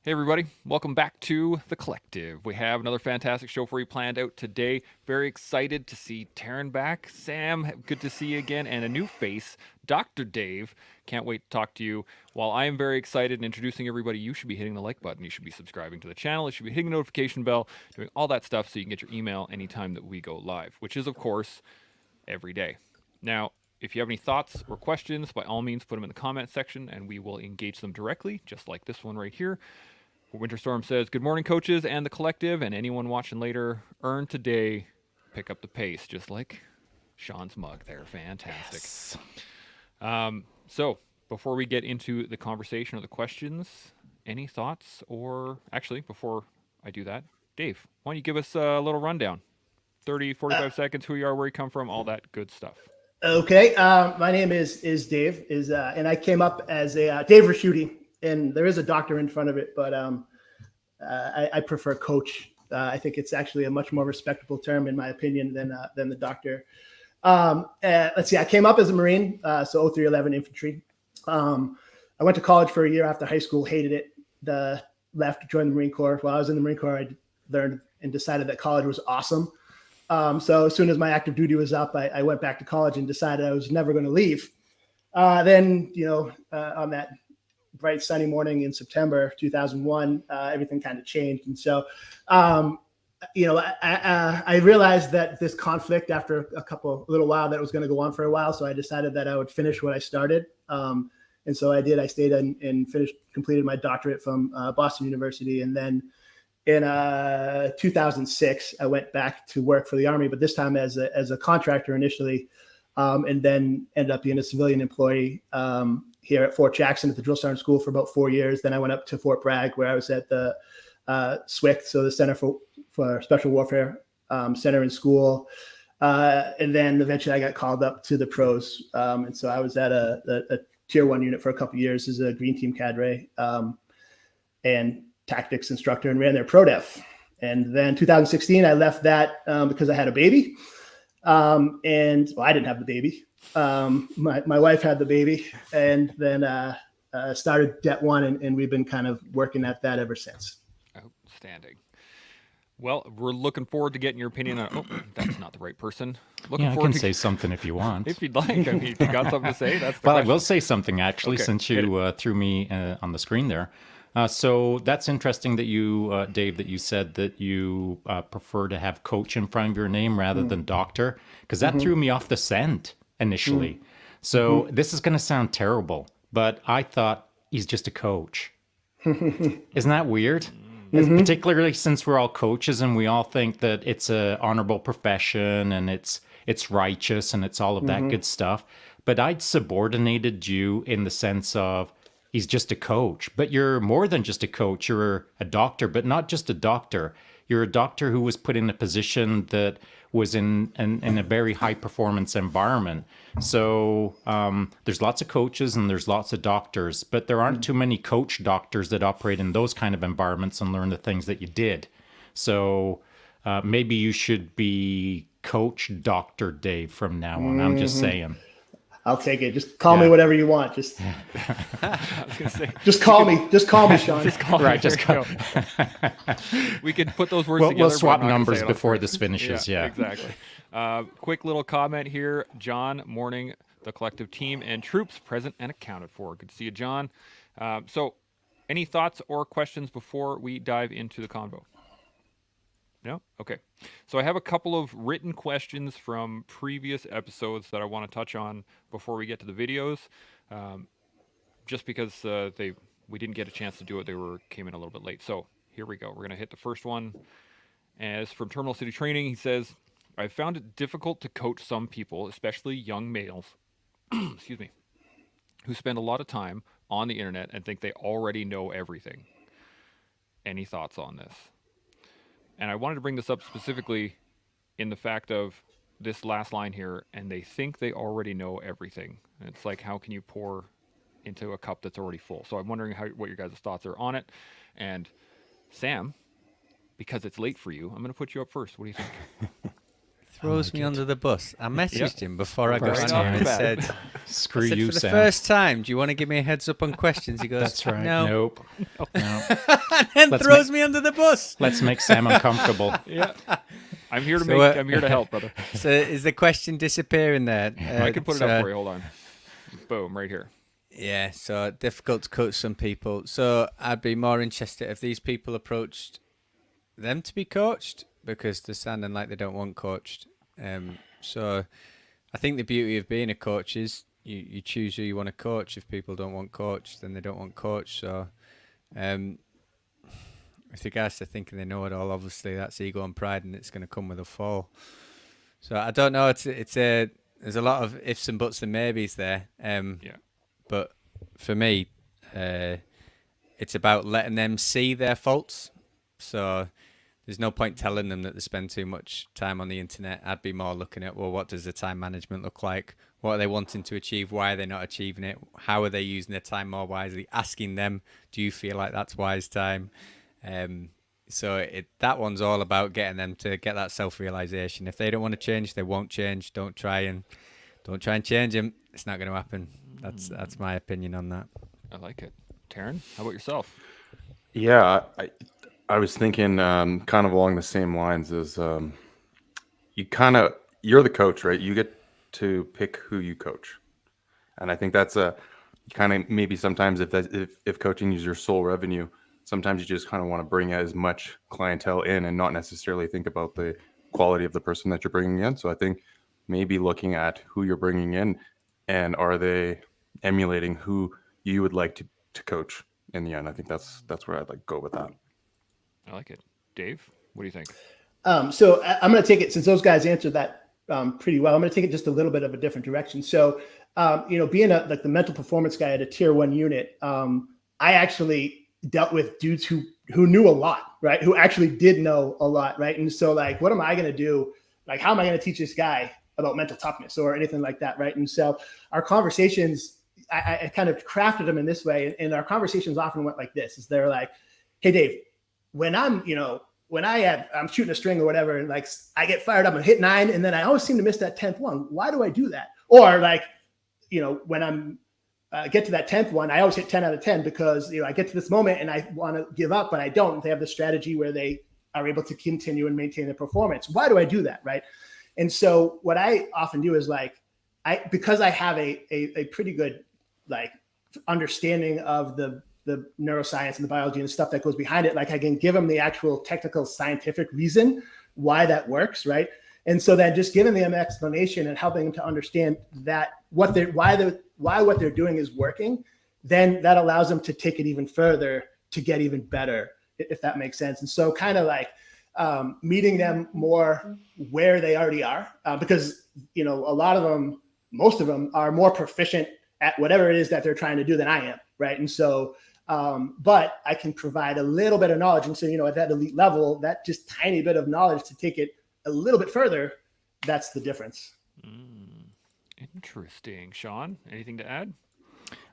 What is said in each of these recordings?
Hey, everybody. Welcome back to The Collective. We have another fantastic show for you planned out today. Very excited to see Taryn back. Sam, good to see you again. And a new face, Dr. Dave. Can't wait to talk to you. While I am very excited and introducing everybody, you should be hitting the like button. You should be subscribing to the channel. You should be hitting the notification bell, doing all that stuff so you can get your email anytime that we go live, which is, of course, every day. Now, if you have any thoughts or questions, by all means, put them in the comment section and we will engage them directly, just like this one right here. Winterstorm says, "Good morning, coaches and the collective, and anyone watching later. Earn today, pick up the pace," just like Shaun's mug there. Fantastic. Yes. So, before we get into the conversation or the questions, any thoughts? Or actually, before I do that, Dave, why don't you give us a little rundown? 30, 45 seconds, who you are, where you come from, all that good stuff. Okay, my name is Dave, and I came up as a Dave Raschuti, and there is a doctor in front of it, but I prefer coach. I think it's actually a much more respectable term, in my opinion, than the doctor. Let's see, I came up as a Marine, so 0311 infantry. I went to college for a year after high school, hated it, left, joined the Marine Corps. While I was in the Marine Corps, I learned and decided that college was awesome. So as soon as my active duty was up, I went back to college and decided I was never going to leave. Then, on that bright sunny morning in September 2001, everything kind of changed. And so, I realized that this conflict after a little while, that it was going to go on for a while. So I decided that I would finish what I started. And so I did. I stayed and completed my doctorate from Boston University. And then in 2006, I went back to work for the Army, but this time as a contractor initially, and then ended up being a civilian employee here at Fort Jackson at the Drill Sergeant School for about 4 years. Then I went up to Fort Bragg, where I was at the SWIC, so the Center for Special Warfare Center and School. And then eventually I got called up to the pros. And so I was at a Tier 1 unit for a couple of years as a Green Team cadre and tactics instructor, and ran their pro def. And then 2016, I left that because I had a baby. I didn't have the baby. My wife had the baby, and then started Det 1, and we've been kind of working at that ever since. Outstanding. Well, we're looking forward to getting your opinion on. Oh, that's not the right person. Looking Yeah, I forward can to say something if you want. if you'd like. I mean, if you got something to say, that's the Well, I question. will say something actually, Okay, since hit you threw me on the screen there. So that's interesting that you, Dave, that you said that you prefer to have coach in front of your name rather than doctor, because that threw me off the scent initially. So this is going to sound terrible, but I thought he's just a coach. Isn't that weird? Particularly since we're all coaches and we all think that it's a honorable profession and it's righteous and it's all of that good stuff. But I'd subordinated you in the sense of he's just a coach. But you're more than just a coach. You're a doctor, but not just a doctor. You're a doctor who was put in a position that was in a very high performance environment. So there's lots of coaches and there's lots of doctors, but there aren't too many coach doctors that operate in those kind of environments and learn the things that you did. So maybe you should be Coach Dr. Dave from now on. I'm just saying. I'll take it. Just call me whatever you want. Just I was gonna say, just call me. Just call me, Shaun. just call Right, me. just There you go. We could put those words together. We'll but swap I'm not gonna numbers say it on before screen. this finishes. Yeah. Exactly. Quick little comment here. John, morning, the collective team and troops present and accounted for. Good to see you, John. So, any thoughts or questions before we dive into the convo? No? Okay. So I have a couple of written questions from previous episodes that I want to touch on before we get to the videos. Just because we didn't get a chance to do it, came in a little bit late. So here we go. We're going to hit the first one. As from Terminal City Training, he says, "I found it difficult to coach some people, especially young males, excuse me, who spend a lot of time on the internet and think they already know everything. Any thoughts on this?" And I wanted to bring this up specifically in the fact of this last line here, and they think they already know everything. And it's like, how can you pour into a cup that's already full? So I'm wondering what your guys' thoughts are on it. And Sam, because it's late for you, I'm going to put you up first. What do you think? throws me under the bus. I messaged him before I got First on here and time. said, Screw I said, you, for the Sam. first time, do you want to give me a heads up on questions? He goes, That's right. No. Nope. No. And then Let's throws me under the bus. Let's make Sam uncomfortable. Yeah. I'm here to So, I'm here to help, brother. So is the question disappearing there? I can put it up for you. Hold on. Boom, right here. Yeah, so difficult to coach some people. So I'd be more interested if these people approached them to be coached because they're sounding like they don't want coached. So I think the beauty of being a coach is you choose who you want to coach. If people don't want coached, then they don't want coached. So with regards to thinking they know it all, obviously that's ego and pride, and it's going to come with a fall. So I don't know. There's a lot of ifs and buts and maybes there. But for me, it's about letting them see their faults. So there's no point telling them that they spend too much time on the internet. I'd be more looking at, well, what does the time management look like? What are they wanting to achieve? Why are they not achieving it? How are they using their time more wisely? Asking them, do you feel like that's wise time? So that one's all about getting them to get that self-realization. If they don't want to change, they won't change. Don't try and change them. It's not going to happen. That's my opinion on that. I like it. Taryn, how about yourself? Yeah, I was thinking kind of along the same lines as you're the coach, right? You get to pick who you coach. And I think that's kind of maybe sometimes if coaching is your sole revenue, sometimes you just kind of want to bring as much clientele in and not necessarily think about the quality of the person that you're bringing in. So I think maybe looking at who you're bringing in and are they emulating who you would like to coach in the end. I think that's where I'd like go with that. I like it. Dave, what do you think? So I'm going to take it, since those guys answered that pretty well, I'm going to take it just a little bit of a different direction. So, being the mental performance guy at a tier 1 unit, I actually dealt with dudes who knew a lot, right? Who actually did know a lot, right? And so what am I going to do? Like, how am I going to teach this guy about mental toughness or anything like that, right? And so our conversations, I kind of crafted them in this way, and our conversations often went like this: is they're like, "Hey, Dave, when I'm shooting a string or whatever, and I get fired up and hit 9, and then I always seem to miss that 10th one. Why do I do that?" Or when I'm get to that 10th one, I always hit 10 out of 10 because I get to this moment and I want to give up, but I don't. They have the strategy where they are able to continue and maintain their performance. Why do I do that, right? And so what I often do is because I have a pretty good understanding of the neuroscience and the biology and the stuff that goes behind it. I can give them the actual technical scientific reason why that works, right? And so then just giving them an explanation and helping them to understand that why what they're doing is working, then that allows them to take it even further to get even better, if that makes sense. And so kind of meeting them more where they already are, because a lot of them, most of them are more proficient at whatever it is that they're trying to do than I am, right? And so but I can provide a little bit of knowledge. And so, at that elite level, that just tiny bit of knowledge to take it a little bit further, that's the difference. Interesting. Shaun, anything to add?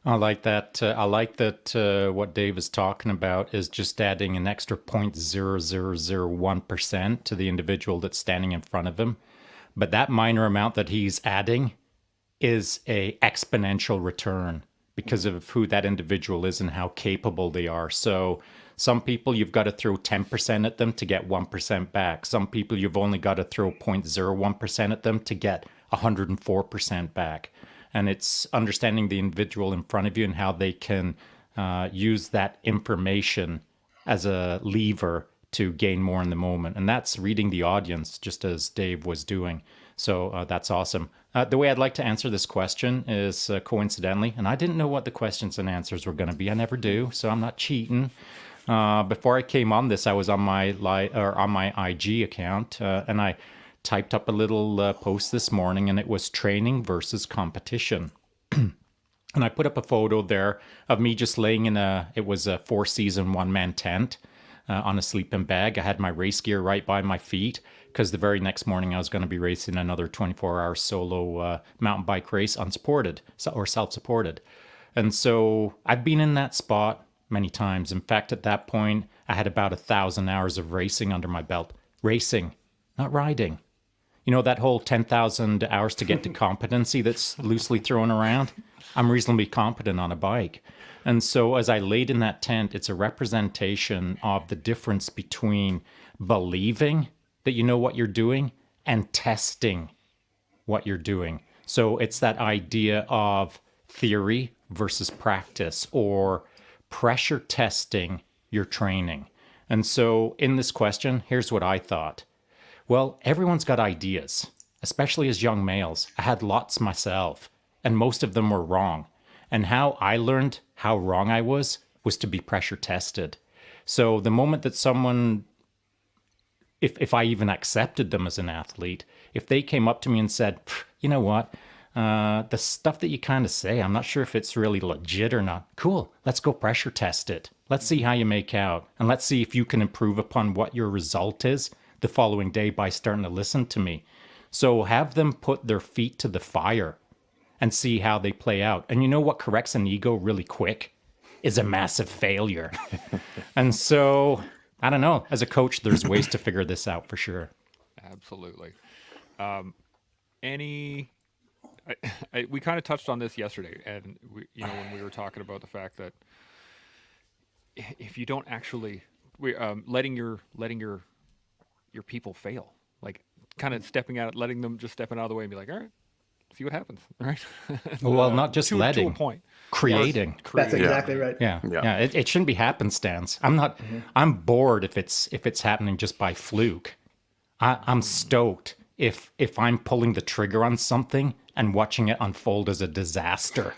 I like that. What Dave is talking about is just adding an extra 0.0001% to the individual that's standing in front of him. But that minor amount that he's adding is a exponential return because of who that individual is and how capable they are. So some people you've got to throw 10% at them to get 1% back. Some people you've only got to throw 0.01% at them to get 104% back. And it's understanding the individual in front of you and how they can use that information as a lever to gain more in the moment. And that's reading the audience, just as Dave was doing. So that's awesome. The way I'd like to answer this question is coincidentally, and I didn't know what the questions and answers were going to be. I never do, so I'm not cheating. Before I came on this, I was on my IG account, and I typed up a little post this morning, and it was training versus competition. And I put up a photo there of me just laying in it was a 4-season one-man tent on a sleeping bag. I had my race gear right by my feet because the very next morning I was going to be racing another 24-hour solo mountain bike race unsupported or self-supported. And so I've been in that spot many times. In fact, at that point, I had about 1,000 hours of racing under my belt. Racing, not riding. You know, that whole 10,000 hours to get to competency that's loosely thrown around? I'm reasonably competent on a bike. And so as I laid in that tent, it's a representation of the difference between believing that you know what you're doing and testing what you're doing. So it's that idea of theory versus practice, or pressure testing your training. And so in this question, here's what I thought. Well, everyone's got ideas, especially as young males. I had lots myself, and most of them were wrong. And how I learned how wrong I was to be pressure tested. So the moment that someone, if I even accepted them as an athlete, if they came up to me and said, you know what, the stuff that you kind of say, I'm not sure if it's really legit or not. Cool, let's go pressure test it. Let's see how you make out. And let's see if you can improve upon what your result is the following day by starting to listen to me. So have them put their feet to the fire and see how they play out. And you know what corrects an ego really quick is a massive failure. And so, I don't know, as a coach, there's ways to figure this out for sure. Absolutely. We kind of touched on this yesterday, and when we were talking about the fact that if you don't actually, letting your people fail, like kind of stepping out, letting them just stepping out of the way and be like, all right, see what happens, right? Well, not just letting, to a point. creating. That's exactly right. Yeah. It shouldn't be happenstance. I'm bored if it's happening just by fluke. I'm stoked if I'm pulling the trigger on something and watching it unfold as a disaster.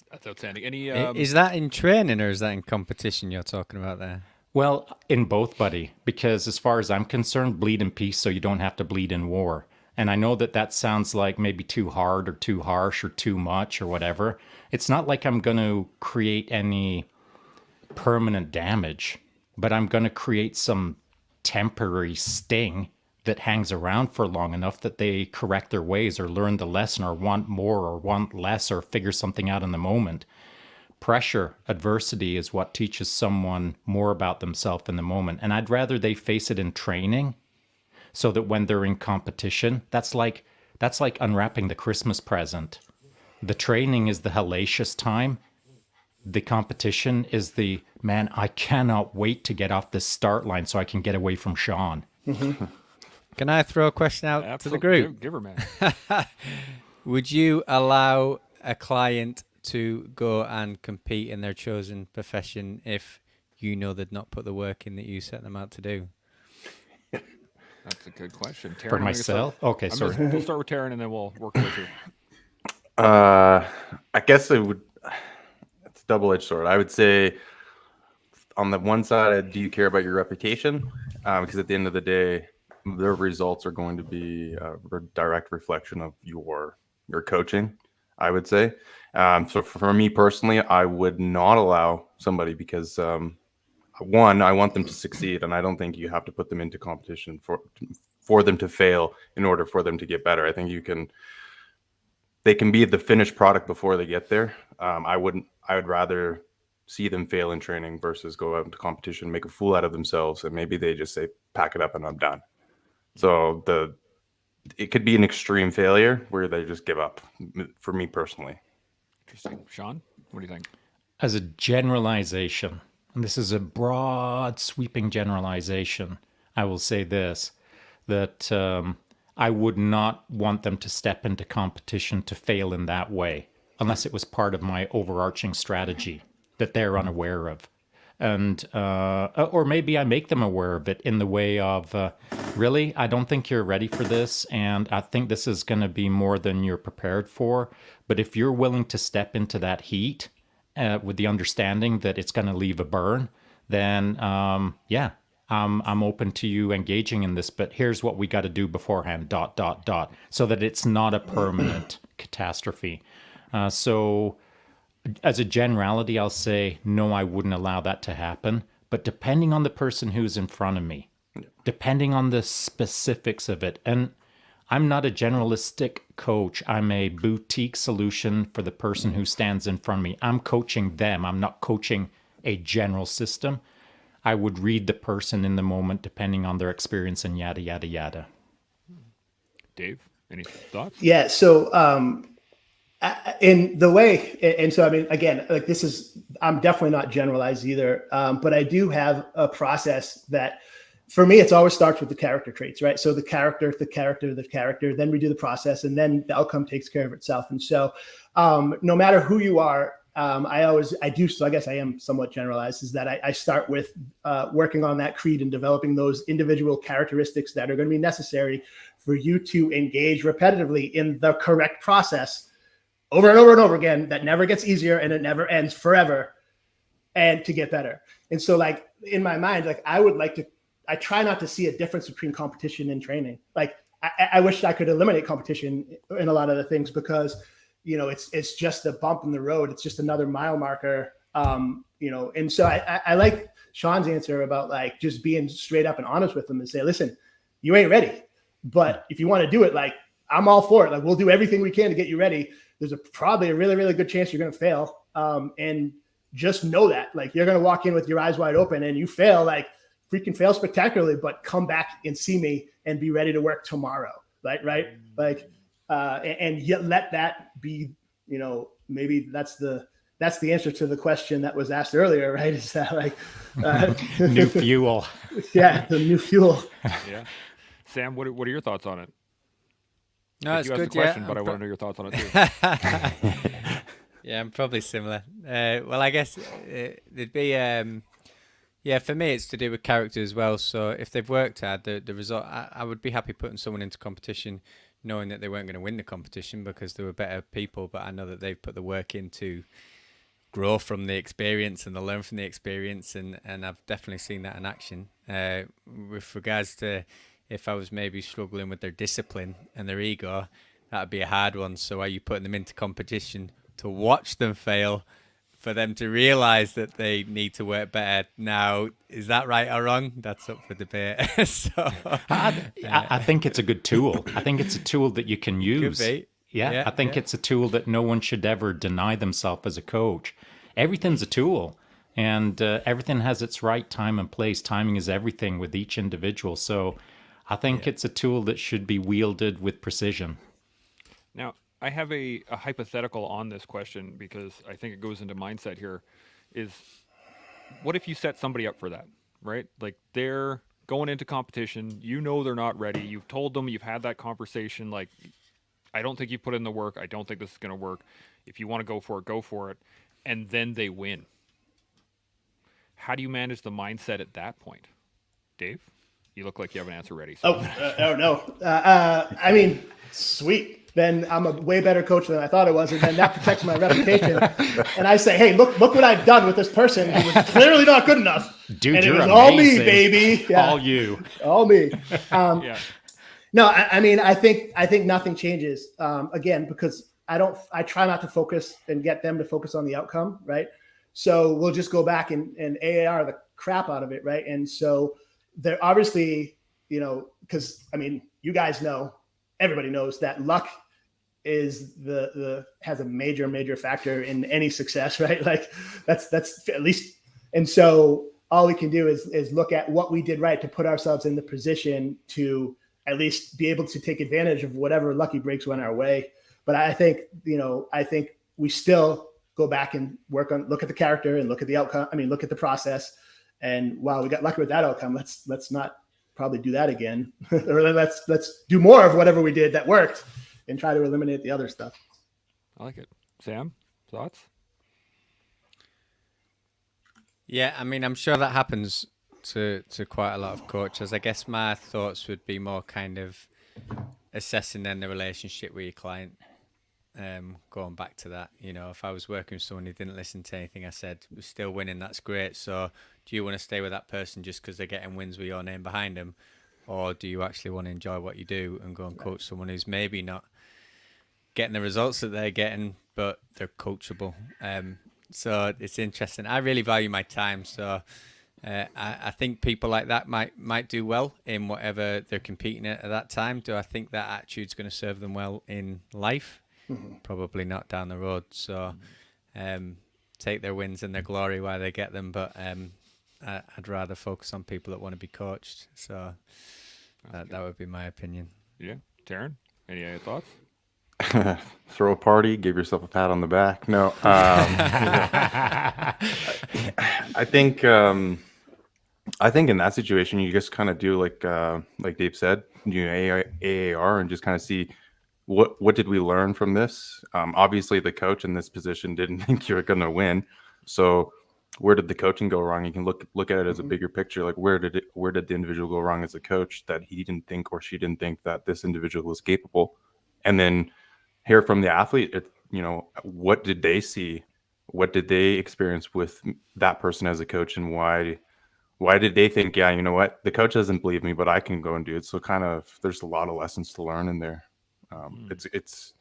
That's outstanding. Any is that in training or is that in competition you're talking about there? Well, in both, buddy, because as far as I'm concerned, bleed in peace so you don't have to bleed in war. And I know that sounds like maybe too hard or too harsh or too much or whatever. It's not like I'm going to create any permanent damage, but I'm going to create some temporary sting that hangs around for long enough that they correct their ways or learn the lesson or want more or want less or figure something out in the moment. Pressure, adversity is what teaches someone more about themselves in the moment. And I'd rather they face it in training so that when they're in competition, that's like unwrapping the Christmas present. The training is the hellacious time. The competition is the, man, I cannot wait to get off this start line so I can get away from Shaun. Mm-hmm. Can I throw a question out to the group? Give her, man. Would you allow a client to go and compete in their chosen profession if you know they'd not put the work in that you set them out to do? That's a good question. Taryn, For myself? Okay, sorry. We'll start with Taryn and then we'll work with you. I guess it would. It's a double-edged sword. I would say, on the one side, do you care about your reputation? Because at the end of the day, their results are going to be a direct reflection of your coaching, I would say. So for me personally, I would not allow somebody because one, I want them to succeed, and I don't think you have to put them into competition for them to fail in order for them to get better. I think they can be the finished product before they get there. I would rather see them fail in training versus go out into competition, make a fool out of themselves, and maybe they just say, pack it up and I'm done. So it could be an extreme failure where they just give up, for me personally. Interesting. Shaun, what do you think? As a generalization, and this is a broad, sweeping generalization, I will say this, that I would not want them to step into competition to fail in that way, unless it was part of my overarching strategy that they're unaware of. And or maybe I make them aware of it in the way of, really, I don't think you're ready for this, and I think this is going to be more than you're prepared for. But if you're willing to step into that heat with the understanding that it's going to leave a burn, then I'm open to you engaging in this. But here's what we got to do beforehand, ... so that it's not a permanent catastrophe. So as a generality, I'll say, no, I wouldn't allow that to happen. But depending on the person who's in front of me, depending on the specifics of it, and I'm not a generalistic coach. I'm a boutique solution for the person who stands in front of me. I'm coaching them. I'm not coaching a general system. I would read the person in the moment depending on their experience and yada, yada, yada. Dave, any thoughts? Yeah. So, in the way, and so, I mean, again, like I'm definitely not generalized either. But I do have a process that for me, it's always starts with the character traits, right? So the character, then we do the process, and then the outcome takes care of itself. And so no matter who you are, I do. So I guess I am somewhat generalized, is that I start with working on that creed and developing those individual characteristics that are going to be necessary for you to engage repetitively in the correct process over and over and over again. That never gets easier and it never ends forever, and to get better. And so, like, in my mind, like, I try not to see a difference between competition and training. Like, I wish I could eliminate competition in a lot of the things, because, you know, it's just a bump in the road. It's just another mile marker, you know. And so I like Shaun's answer about, like, just being straight up and honest with them and say, listen, you ain't ready, but if you want to do it, like, I'm all for it. Like, we'll do everything we can to get you ready. There's probably a really, really good chance you're going to fail. And just know that, like, you're going to walk in with your eyes wide open, and you fail, like, freaking fail spectacularly, but come back and see me and be ready to work tomorrow. Right. Like, and yet let that be, you know, maybe that's the answer to the question that was asked earlier, right? Is that, like, new fuel? Yeah. The new fuel. Yeah. Sam, what are your thoughts on it? No, it's you good. asked The question, yeah. but I want to know your thoughts on it too. Yeah, I'm probably similar. Well, I guess it'd be, yeah, for me, it's to do with character as well. So if they've worked hard, the result, I would be happy putting someone into competition, knowing that they weren't going to win the competition because they were better people, but I know that they've put the work in to grow from the experience and to learn from the experience, and I've definitely seen that in action. With regards to if I was maybe struggling with their discipline and their ego, that would be a hard one. So are you putting them into competition to watch them fail, for them to realize that they need to work better? Now, is that right or wrong? That's up for debate. So I think it's a good tool. I think it's a tool that you can use. Could be. Yeah, I think it's a tool that no one should ever deny themselves as a coach. Everything's a tool, and everything has its right time and place. Timing is everything with each individual. So I think it's a tool that should be wielded with precision. Now, I have a hypothetical on this question, because I think it goes into mindset here, is what if you set somebody up for that, right? Like, they're going into competition, you know they're not ready, you've told them, you've had that conversation, like, I don't think you put in the work, I don't think this is going to work. If you want to go for it, and then they win. How do you manage the mindset at that point? Dave, you look like you have an answer ready. So. Oh no. I mean, sweet. Then I'm a way better coach than I thought I was, and then that protects my reputation. And I say, hey, look what I've done with this person who was clearly not good enough. Dude, and you're it was amazing. all me, baby. Yeah. All you. All me. Yeah. No, I mean, I think nothing changes. Again, because I try not to focus and get them to focus on the outcome, right? So we'll just go back and AAR the crap out of it, right? And so they're obviously, you know, because, I mean, you guys know, everybody knows that luck is has a major factor in any success, right? Like, that's at least. And so all we can do is look at what we did right to put ourselves in the position to at least be able to take advantage of whatever lucky breaks went our way. But I think we still go back and look at the character and look at the outcome. I mean, look at the process. And while we got lucky with that outcome, let's not probably do that again. Or let's do more of whatever we did that worked and try to eliminate the other stuff. I like it. Sam, thoughts? Yeah, I mean, I'm sure that happens to quite a lot of coaches. I guess my thoughts would be more kind of assessing then the relationship with your client. Going back to that, you know, if I was working with someone who didn't listen to anything I said, was still winning, that's great. So do you want to stay with that person just because they're getting wins with your name behind them? Or do you actually want to enjoy what you do and go and coach someone who's maybe not getting the results that they're getting, but they're coachable? So it's interesting. I really value my time. So I think people like that might do well in whatever they're competing at that time. Do I think that attitude's going to serve them well in life? Mm-hmm. Probably not down the road. So take their wins and their glory while they get them. But I'd rather focus on people that want to be coached. So that would be my opinion. Yeah. Taryn, any other thoughts? Throw a party, give yourself a pat on the back. No, I think in that situation you just kind of do like Dave said, you know, AAR and just kind of see what did we learn from this. Obviously, the coach in this position didn't think you were going to win, so where did the coaching go wrong? You can look at it as a bigger picture. Like where did the individual go wrong as a coach that he didn't think or she didn't think that this individual was capable, and then hear from the athlete, you know, what did they see? What did they experience with that person as a coach? And why did they think, yeah, you know what, the coach doesn't believe me, but I can go and do it. So kind of, there's a lot of lessons to learn in there. It's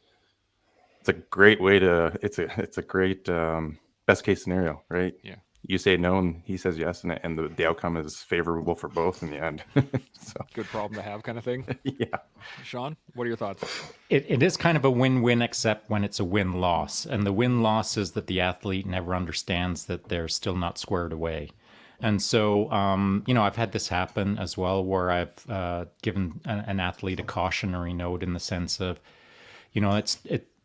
a great way to, it's a great best case scenario, right? Yeah. You say no and he says yes, and the outcome is favorable for both in the end. So Good problem to have kind of thing. yeah. Shaun, what are your thoughts? It is kind of a win-win, except when it's a win-loss. And the win-loss is that the athlete never understands that they're still not squared away. And so, you know, I've had this happen as well, where I've given an athlete a cautionary note in the sense of, you know,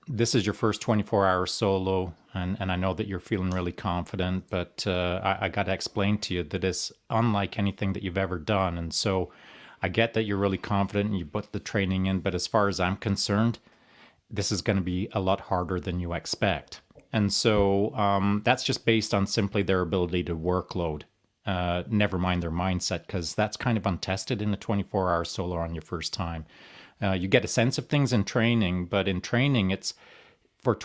this is your first 24-hour solo, and I know that you're feeling really confident, but I got to explain to you that it's unlike anything that you've ever done. And so I get that you're really confident and you put the training in, but as far as I'm concerned, this is going to be a lot harder than you expect. And so that's just based on simply their ability to workload, never mind their mindset, because that's kind of untested in a 24-hour solo on your first time. You get a sense of things in training, but in training, it's for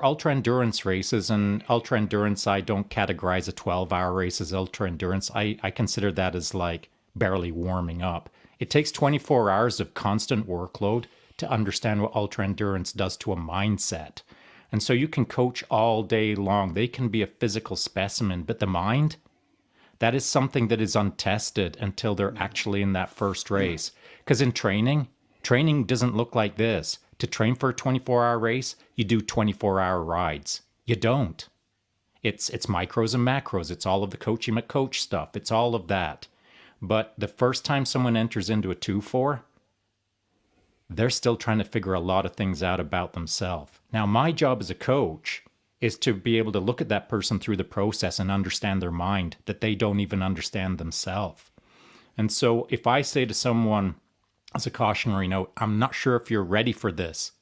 ultra endurance races, and ultra endurance, I don't categorize a 12-hour race as ultra endurance. I consider that as like barely warming up. It takes 24 hours of constant workload to understand what ultra endurance does to a mindset. And so you can coach all day long. They can be a physical specimen, but the mind, that is something that is untested until they're actually in that first race. Because in training doesn't look like this. To train for a 24-hour race, you do 24-hour rides. You don't. It's micros and macros. It's all of the coachy McCoach stuff. It's all of that. But the first time someone enters into a 2-4, they're still trying to figure a lot of things out about themselves. Now, my job as a coach is to be able to look at that person through the process and understand their mind that they don't even understand themselves. And so if I say to someone, as a cautionary note, I'm not sure if you're ready for this.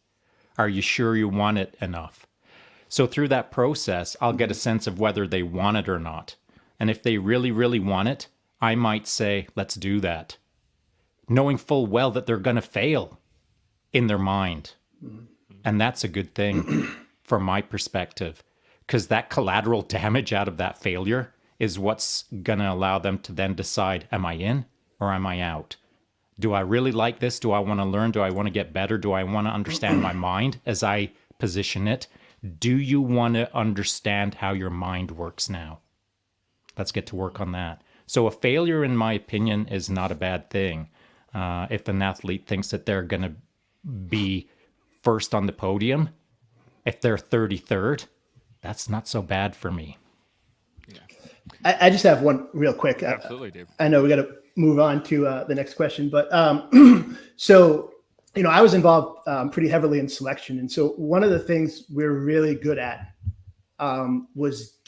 Are you sure you want it enough? So through that process, I'll get a sense of whether they want it or not. And if they really, really want it, I might say, let's do that. Knowing full well that they're going to fail in their mind. And that's a good thing from my perspective, because that collateral damage out of that failure is what's going to allow them to then decide, am I in or am I out? Do I really like this? Do I want to learn? Do I want to get better? Do I want to understand my mind as I position it? Do you want to understand how your mind works now? Let's get to work on that. So a failure, in my opinion, is not a bad thing. If an athlete thinks that they're going to be first on the podium, if they're 33rd, that's not so bad for me. Yeah. I just have one real quick. Absolutely, Dave. I know we got to move on to the next question, but so, you know, I was involved pretty heavily in selection. And so one of the things we're really good at was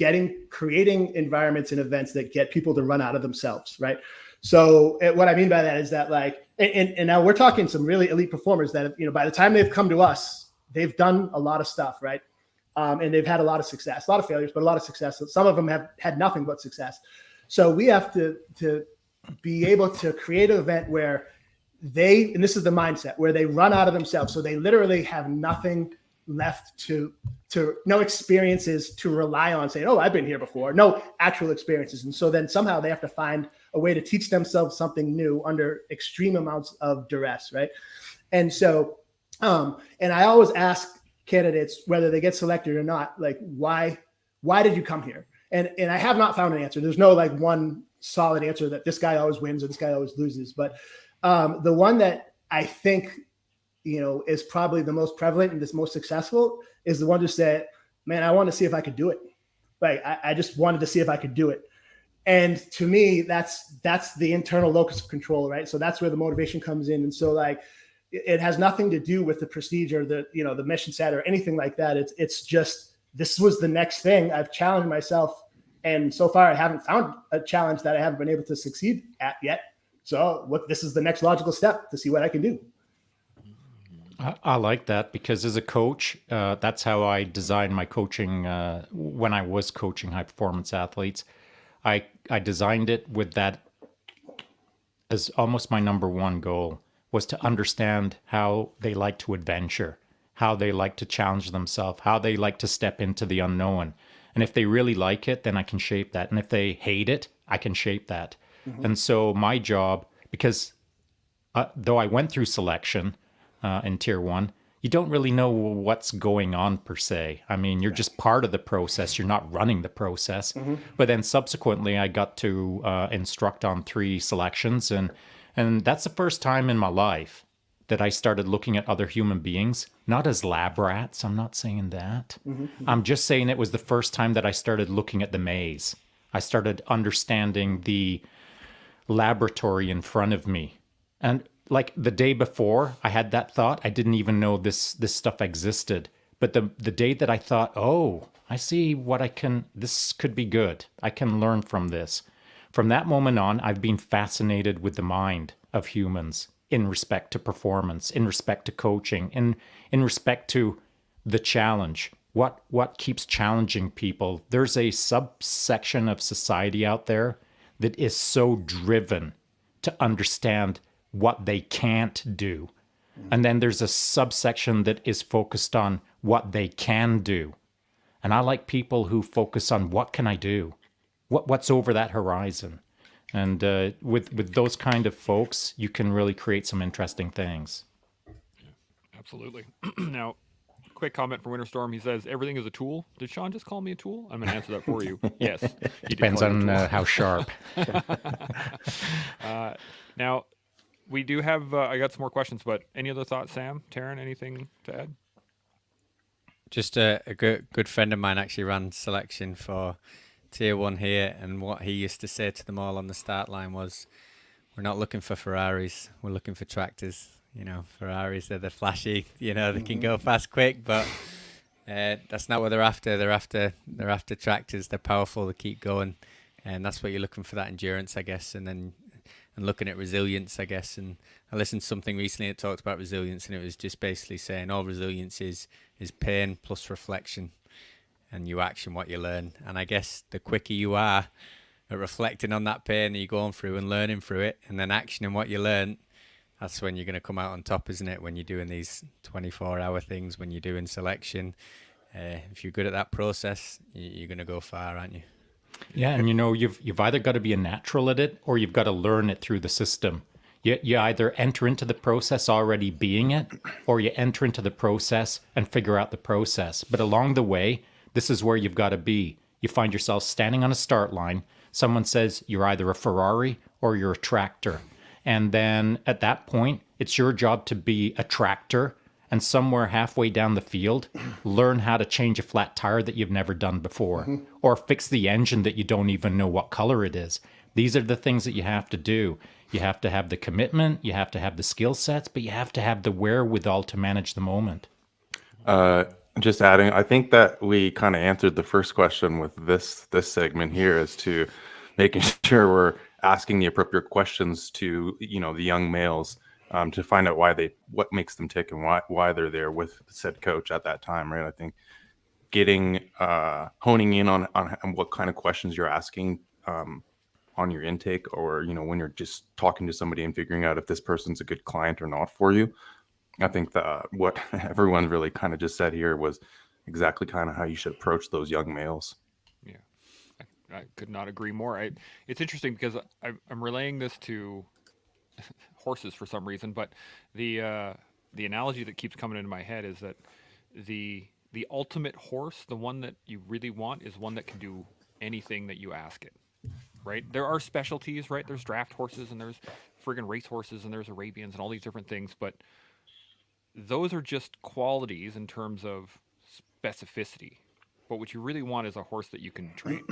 creating environments and events that get people to run out of themselves, right? So what I mean by that is that, like, and now we're talking some really elite performers that, you know, by the time they've come to us, they've done a lot of stuff, right? And they've had a lot of success, a lot of failures, but a lot of success. So some of them have had nothing but success. So we have to be able to create an event where and this is the mindset, where they run out of themselves. So they literally have nothing left to no experiences to rely on, saying, oh, I've been here before, no actual experiences. And so then somehow they have to find a way to teach themselves something new under extreme amounts of duress, right? And so, and I always ask candidates, whether they get selected or not, like, why did you come here? And I have not found an answer. There's no like one solid answer that this guy always wins or this guy always loses. But the one that I think, you know, is probably the most prevalent and the most successful is the one who said, man, I want to see if I could do it. Like, I just wanted to see if I could do it. And to me, that's the internal locus of control, right? So that's where the motivation comes in. And so like, it has nothing to do with the prestige or the mission set or anything like that. It's just, this was the next thing. I've challenged myself, and so far I haven't found a challenge that I haven't been able to succeed at yet. So this is the next logical step to see what I can do. I like that, because as a coach, that's how I designed my coaching when I was coaching high performance athletes. I designed it with that as almost my number one goal, was to understand how they like to adventure, how they like to challenge themselves, how they like to step into the unknown. And if they really like it, then I can shape that. And if they hate it, I can shape that. Mm-hmm. And so my job, because though I went through selection in Tier 1, you don't really know what's going on per se. I mean, you're just part of the process. You're not running the process. Mm-hmm. But then subsequently, I got to instruct on 3 selections. And that's the first time in my life that I started looking at other human beings, not as lab rats. I'm not saying that. Mm-hmm. I'm just saying it was the first time that I started looking at the maze. I started understanding the laboratory in front of me. And like the day before I had that thought, I didn't even know this stuff existed. But the day that I thought, oh, I see this could be good. I can learn from this. From that moment on, I've been fascinated with the mind of humans in respect to performance, in respect to coaching, in respect to the challenge. What keeps challenging people? There's a subsection of society out there that is so driven to understand what they can't do. And then there's a subsection that is focused on what they can do. And I like people who focus on what can I do? What's over that horizon? And with those kind of folks, you can really create some interesting things. Absolutely. Now, quick comment from Winterstorm. He says, everything is a tool. Did Shaun just call me a tool? I'm going to answer that for you. Yes. Depends on how sharp. Now, we do have, I got some more questions, but any other thoughts, Sam, Taryn, anything to add? Just a good friend of mine actually ran selection for Tier 1 here, and what he used to say to them all on the start line was, we're not looking for Ferraris, we're looking for tractors. Ferraris, they're the flashy, they can go fast, quick, but that's not what they're after. They're after tractors. They're powerful, they keep going, and that's what you're looking for, that endurance, I guess, and looking at resilience, I guess. And I listened to something recently that talked about resilience, and it was just basically saying all resilience is pain plus reflection, and you action what you learn. And I guess the quicker you are at reflecting on that pain that you're going through and learning through it, and then actioning what you learn, that's when you're going to come out on top, isn't it? When you're doing these 24-hour things, when you're doing selection, if you're good at that process, you're going to go far, aren't you? Yeah, and you've either got to be a natural at it, or you've got to learn it through the system. You either enter into the process already being it, or you enter into the process and figure out the process. But along the way, this is where you've got to be. You find yourself standing on a start line. Someone says you're either a Ferrari or you're a tractor. And then at that point, it's your job to be a tractor, and somewhere halfway down the field, learn how to change a flat tire that you've never done before, or fix the engine that you don't even know what color it is. These are the things that you have to do. You have to have the commitment, you have to have the skill sets, but you have to have the wherewithal to manage the moment. Just adding, I think that we kind of answered the first question with this segment here, as to making sure we're asking the appropriate questions to the young males, to find out what makes them tick and why they're there with said coach at that time, right? I think getting honing in on what kind of questions you're asking on your intake, or when you're just talking to somebody and figuring out if this person's a good client or not for you. I think that what everyone really kind of just said here was exactly kind of how you should approach those young males. Yeah, I could not agree more. It's interesting because I'm relaying this to horses for some reason, but the analogy that keeps coming into my head is that the ultimate horse, the one that you really want, is one that can do anything that you ask it. Right? There are specialties, right? There's draft horses, and there's friggin' race horses, and there's Arabians, and all these different things, but those are just qualities in terms of specificity. But what you really want is a horse that you can train.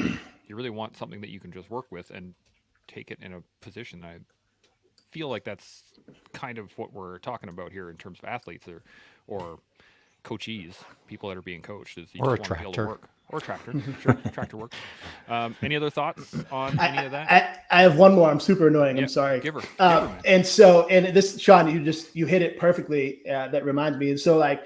You really want something that you can just work with and take it in a position. I feel like that's kind of what we're talking about here in terms of athletes or coachees, people that are being coached. Is you Or just a want to be able to tractor. work. Or a tractor. Sure, tractor works. Any other thoughts on any of that? I have one more. I'm super annoying. I'm sorry. Give her, man. And this, Shaun, you hit it perfectly. That reminds me. And so, like,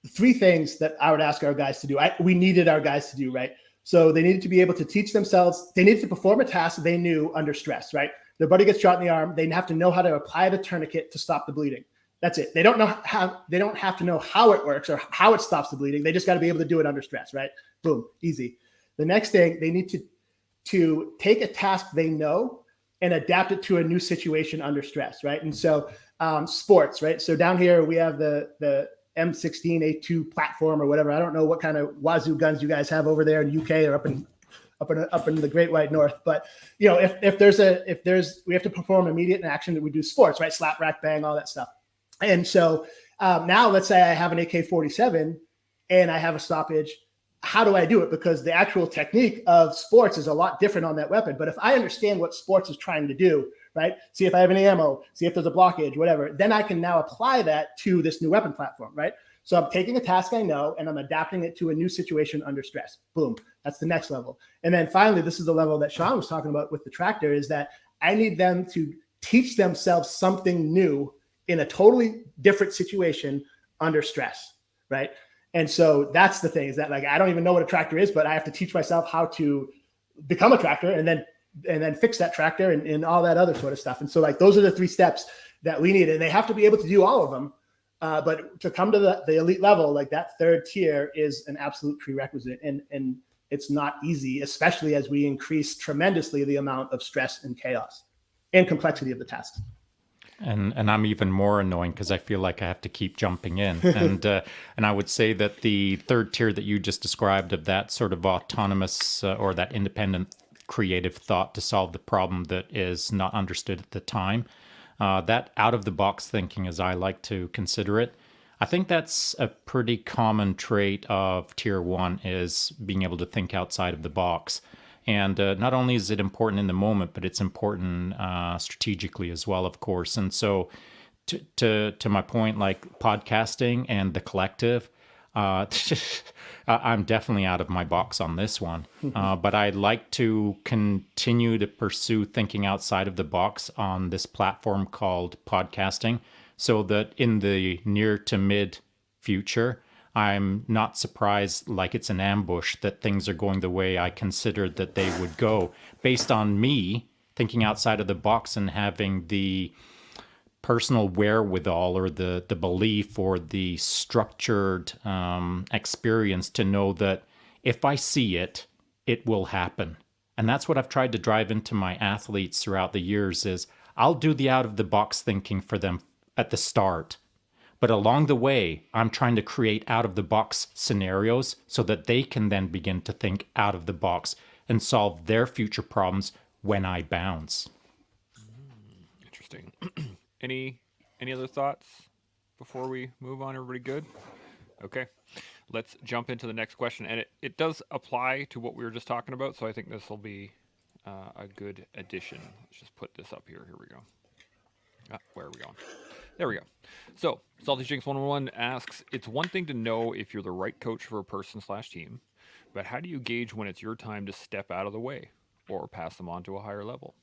3 things that I would ask our guys to do. We needed our guys to do, right? So they needed to be able to teach themselves. They needed to perform a task they knew under stress, right? Their buddy gets shot in the arm. They have to know how to apply the tourniquet to stop the bleeding. That's it. They don't have to know how it works or how it stops the bleeding. They just got to be able to do it under stress, right? Boom, easy. The next thing, they need to take a task they know and adapt it to a new situation under stress, right? And so sports, right? So down here we have the M16A2 platform or whatever. I don't know what kind of wazoo guns you guys have over there in UK or up in the Great White North, but you know, if we have to perform immediate action, that we do sports, right? Slap, rack, bang, all that stuff. And so now let's say I have an AK-47 and I have a stoppage. How do I do it? Because the actual technique of sports is a lot different on that weapon. But if I understand what sports is trying to do, right? See if I have any ammo, see if there's a blockage, whatever, then I can now apply that to this new weapon platform, right? So I'm taking a task I know and I'm adapting it to a new situation under stress. Boom. That's the next level. And then finally, this is the level that Shaun was talking about with the tractor, is that I need them to teach themselves something new in a totally different situation under stress, right? And so that's the thing, is that, like, I don't even know what a tractor is, but I have to teach myself how to become a tractor and then fix that tractor and all that other sort of stuff. And so, like, those are the 3 steps that we need, and they have to be able to do all of them. But to come to the elite level, like, that 3rd tier is an absolute prerequisite, and it's not easy, especially as we increase tremendously the amount of stress and chaos and complexity of the tasks. And I'm even more annoying because I feel like I have to keep jumping in. And I would say that the 3rd tier that you just described, of that sort of autonomous or that independent creative thought to solve the problem that is not understood at the time, that out-of-the-box thinking, as I like to consider it, I think that's a pretty common trait of tier 1, is being able to think outside of the box. And not only is it important in the moment, but it's important strategically as well, of course. And so to my point, like podcasting and the collective, I'm definitely out of my box on this one. But I'd like to continue to pursue thinking outside of the box on this platform called podcasting, so that in the near to mid future, I'm not surprised, like it's an ambush, that things are going the way I considered that they would go, based on me thinking outside of the box and having the personal wherewithal or the belief or the structured experience to know that if I see it, it will happen. And that's what I've tried to drive into my athletes throughout the years, is I'll do the out-of-the-box thinking for them at the start. But along the way, I'm trying to create out-of-the-box scenarios so that they can then begin to think out of the box and solve their future problems when I bounce. Interesting. Any other thoughts before we move on? Everybody good? Okay. Let's jump into the next question. And it does apply to what we were just talking about, so I think this will be a good addition. Let's just put this up here. Here we go. Where are we going? There we go. So, Salty Jinx 101 asks, it's one thing to know if you're the right coach for a person/team, but how do you gauge when it's your time to step out of the way or pass them on to a higher level?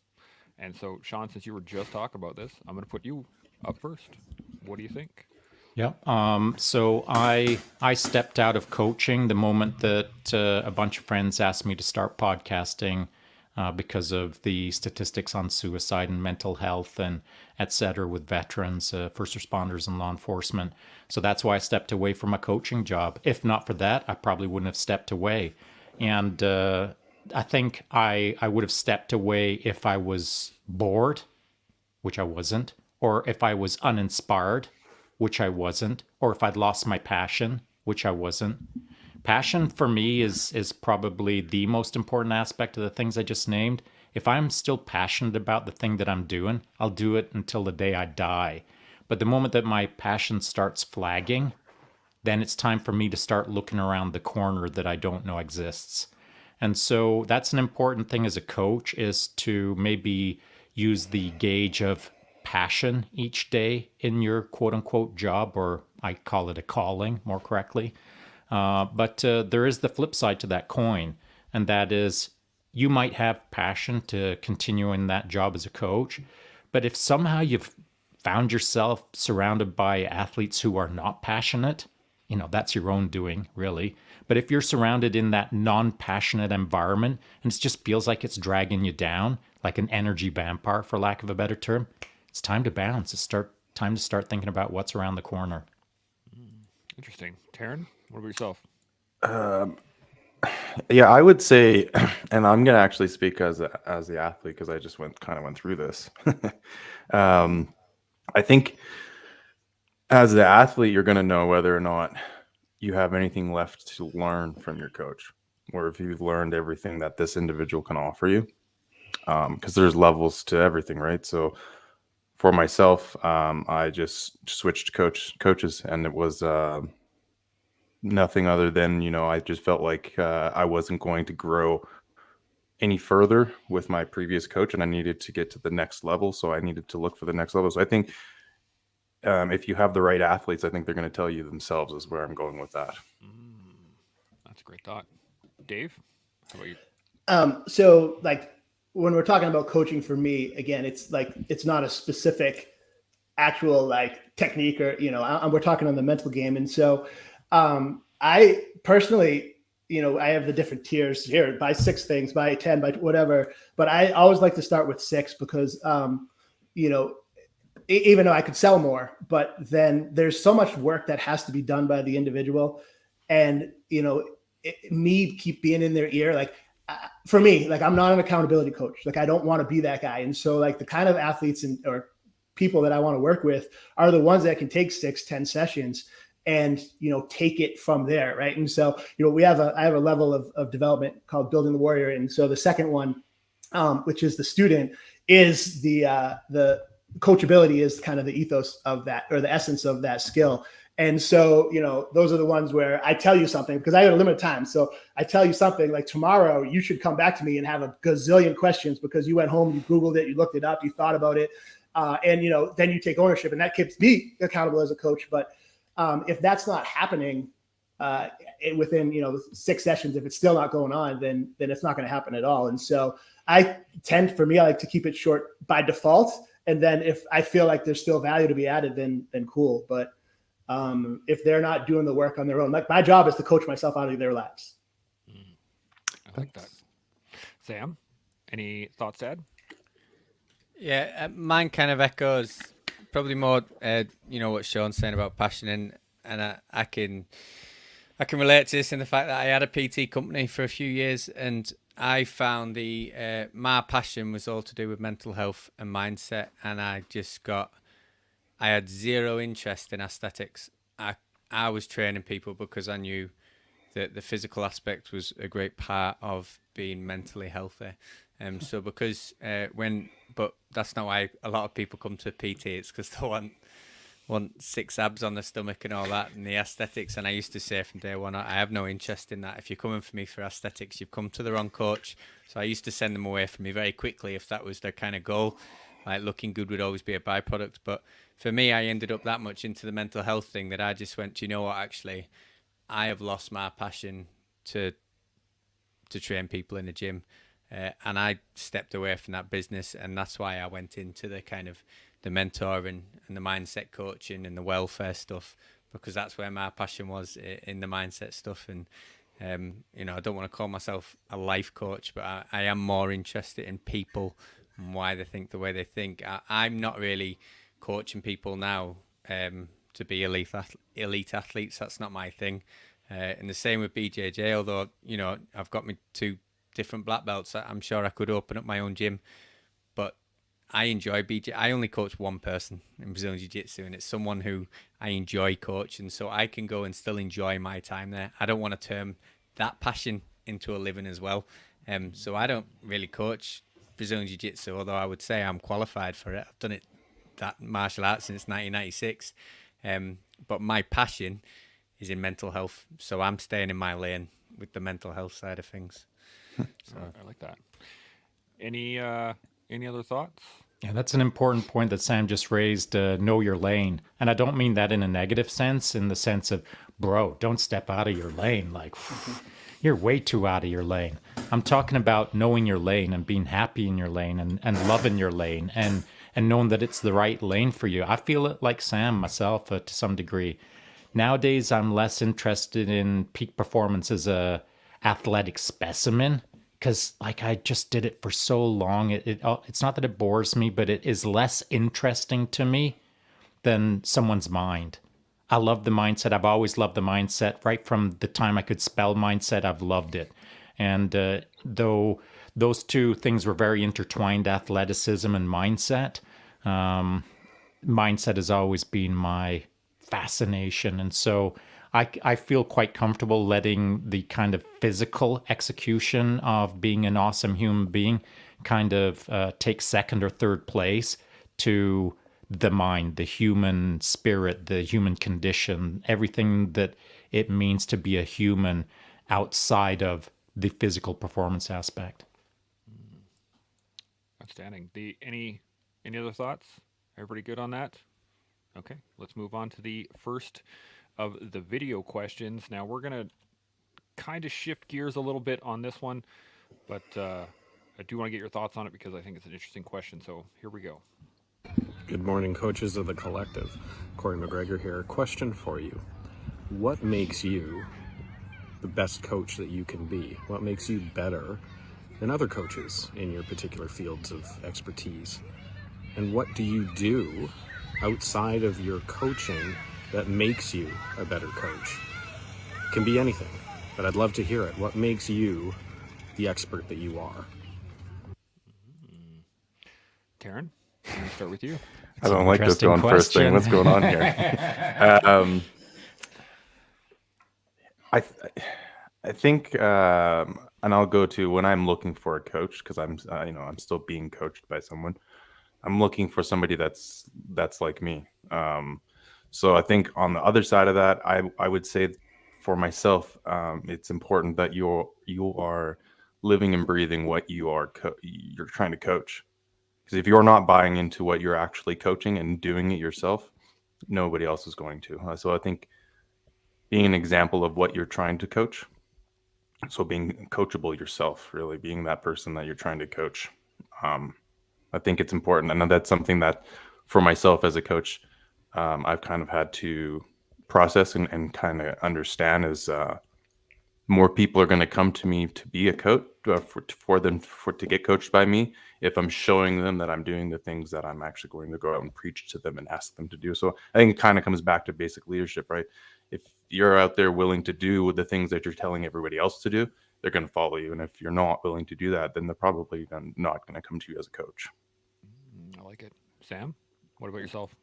And so, Shaun, since you were just talking about this, I'm going to put you up first. What do you think? Yeah. So I stepped out of coaching the moment that a bunch of friends asked me to start podcasting because of the statistics on suicide and mental health and et cetera with veterans, first responders, and law enforcement. So that's why I stepped away from a coaching job. If not for that, I probably wouldn't have stepped away. And I think I would have stepped away if I was bored, which I wasn't, or if I was uninspired, which I wasn't, or if I'd lost my passion, which I wasn't. Passion for me is probably the most important aspect of the things I just named. If I'm still passionate about the thing that I'm doing, I'll do it until the day I die. But the moment that my passion starts flagging, then it's time for me to start looking around the corner that I don't know exists. And so that's an important thing as a coach, is to maybe use the gauge of passion each day in your quote unquote job, or I call it a calling more correctly. But there is the flip side to that coin, and that is you might have passion to continue in that job as a coach. But if somehow you've found yourself surrounded by athletes who are not passionate, that's your own doing, really. But if you're surrounded in that non-passionate environment and it just feels like it's dragging you down, like an energy vampire, for lack of a better term, it's time to bounce. It's time to start thinking about what's around the corner. Interesting. Taryn, what about yourself? Yeah, I would say, and I'm going to actually speak as the athlete because I just went through this. I think as the athlete, you're going to know whether or not you have anything left to learn from your coach, or if you've learned everything that this individual can offer you. Because there's levels to everything, right? So for myself, I just switched coaches, and it was nothing other than, I just felt like I wasn't going to grow any further with my previous coach, and I needed to get to the next level. So I needed to look for the next level. So I think if you have the right athletes, I think they're going to tell you themselves, is where I'm going with that. That's a great thought. Dave, how about you? So like when we're talking about coaching, for me, again, it's like, it's not a specific actual like technique, or, we're talking on the mental game. And so I personally, I have the different tiers here, by 6 things, by 10, by whatever, but I always like to start with 6 because, even though I could sell more, but then there's so much work that has to be done by the individual. And, me keep being in their ear. Like for me, like I'm not an accountability coach. Like I don't want to be that guy. And so like the kind of athletes or people that I want to work with are the ones that can take 6-10 sessions and, take it from there. Right. And so, I have a level of development called Building the Warrior. And so the second one, which is the student, is the coachability is kind of the ethos of that, or the essence of that skill. And so, those are the ones where I tell you something because I have a limited time. So I tell you something like tomorrow, you should come back to me and have a gazillion questions because you went home, you Googled it, you looked it up, you thought about it. And, then you take ownership, and that keeps me accountable as a coach. But if that's not happening within, 6 sessions, if it's still not going on, then it's not going to happen at all. And so I like to keep it short by default. And then if I feel like there's still value to be added, then cool. But if they're not doing the work on their own, like my job is to coach myself out of their laps. I like that. Sam, any thoughts to add? Yeah, mine kind of echoes probably more, what Shaun's saying about passion, and I can relate to this in the fact that I had a PT company for a few years, and I found my passion was all to do with mental health and mindset, and I had zero interest in aesthetics. I was training people because I knew that the physical aspect was a great part of being mentally healthy. So but that's not why a lot of people come to PT. It's because they want 6 abs on the stomach and all that, and the aesthetics. And I used to say from day one, I have no interest in that. If you're coming for me for aesthetics, you've come to the wrong coach. So I used to send them away from me very quickly if that was their kind of goal. Like looking good would always be a byproduct. But for me, I ended up that much into the mental health thing that I just went, do you know what, actually, I have lost my passion to train people in the gym. And I stepped away from that business, and that's why I went into the kind of the mentoring and the mindset coaching and the welfare stuff, because that's where my passion was, in the mindset stuff. And I don't want to call myself a life coach, but I am more interested in people and why they think the way they think. I'm not really coaching people now to be elite athletes. That's not my thing. And the same with BJJ, although I've got me 2 different black belts. I'm sure I could open up my own gym, but I enjoy BJ. I only coach one person in Brazilian Jiu-Jitsu, and it's someone who I enjoy coaching, so I can go and still enjoy my time there. I don't want to turn that passion into a living as well. So I don't really coach Brazilian Jiu-Jitsu, although I would say I'm qualified for it. I've done that martial art since 1996. But my passion is in mental health, so I'm staying in my lane with the mental health side of things. So I like that. Any other thoughts? Yeah, that's an important point that Sam just raised. Know your lane, and I don't mean that in a negative sense. In the sense of, bro, don't step out of your lane. Like, you're way too out of your lane. I'm talking about knowing your lane and being happy in your lane and loving your lane and knowing that it's the right lane for you. I feel it like Sam myself to some degree. Nowadays, I'm less interested in peak performance as a athletic specimen because like I just did it for so long. It's not that it bores me, but it is less interesting to me than someone's mind. I love the mindset. I've always loved the mindset. Right from the time I could spell mindset, I've loved it. And though those two things were very intertwined, athleticism and mindset, mindset has always been my fascination. And so I feel quite comfortable letting the kind of physical execution of being an awesome human being kind of take second or third place to the mind, the human spirit, the human condition, everything that it means to be a human outside of the physical performance aspect. Outstanding. Any other thoughts? Everybody good on that? Okay, let's move on to the first of the video questions. Now we're gonna kind of shift gears a little bit on this one, but I do want to get your thoughts on it because I think it's an interesting question. So here we go. Good morning, coaches of the collective. Corey McGregor here. Question for you. What makes you the best coach that you can be? What makes you better than other coaches in your particular fields of expertise? And what do you do outside of your coaching that makes you a better coach? It can be anything, but I'd love to hear it. What makes you the expert that you are? Taryn, I'm going to start with you. I don't like this going first thing. What's going on here? I think, and I'll go to when I'm looking for a coach because I'm still being coached by someone. I'm looking for somebody that's like me. So I think on the other side of that, I would say for myself, it's important that you are living and breathing what you're trying to coach. Because if you're not buying into what you're actually coaching and doing it yourself, nobody else is going to. So I think being an example of what you're trying to coach, so being coachable yourself, really being that person that you're trying to coach, I think it's important. And that's something that for myself as a coach, I've kind of had to process and kind of understand is more people are going to come to me to be a coach to get coached by me if I'm showing them that I'm doing the things that I'm actually going to go out and preach to them and ask them to do. So I think it kind of comes back to basic leadership, right? If you're out there willing to do the things that you're telling everybody else to do, they're going to follow you. And if you're not willing to do that, then they're probably not going to come to you as a coach. I like it. Sam, what about yourself?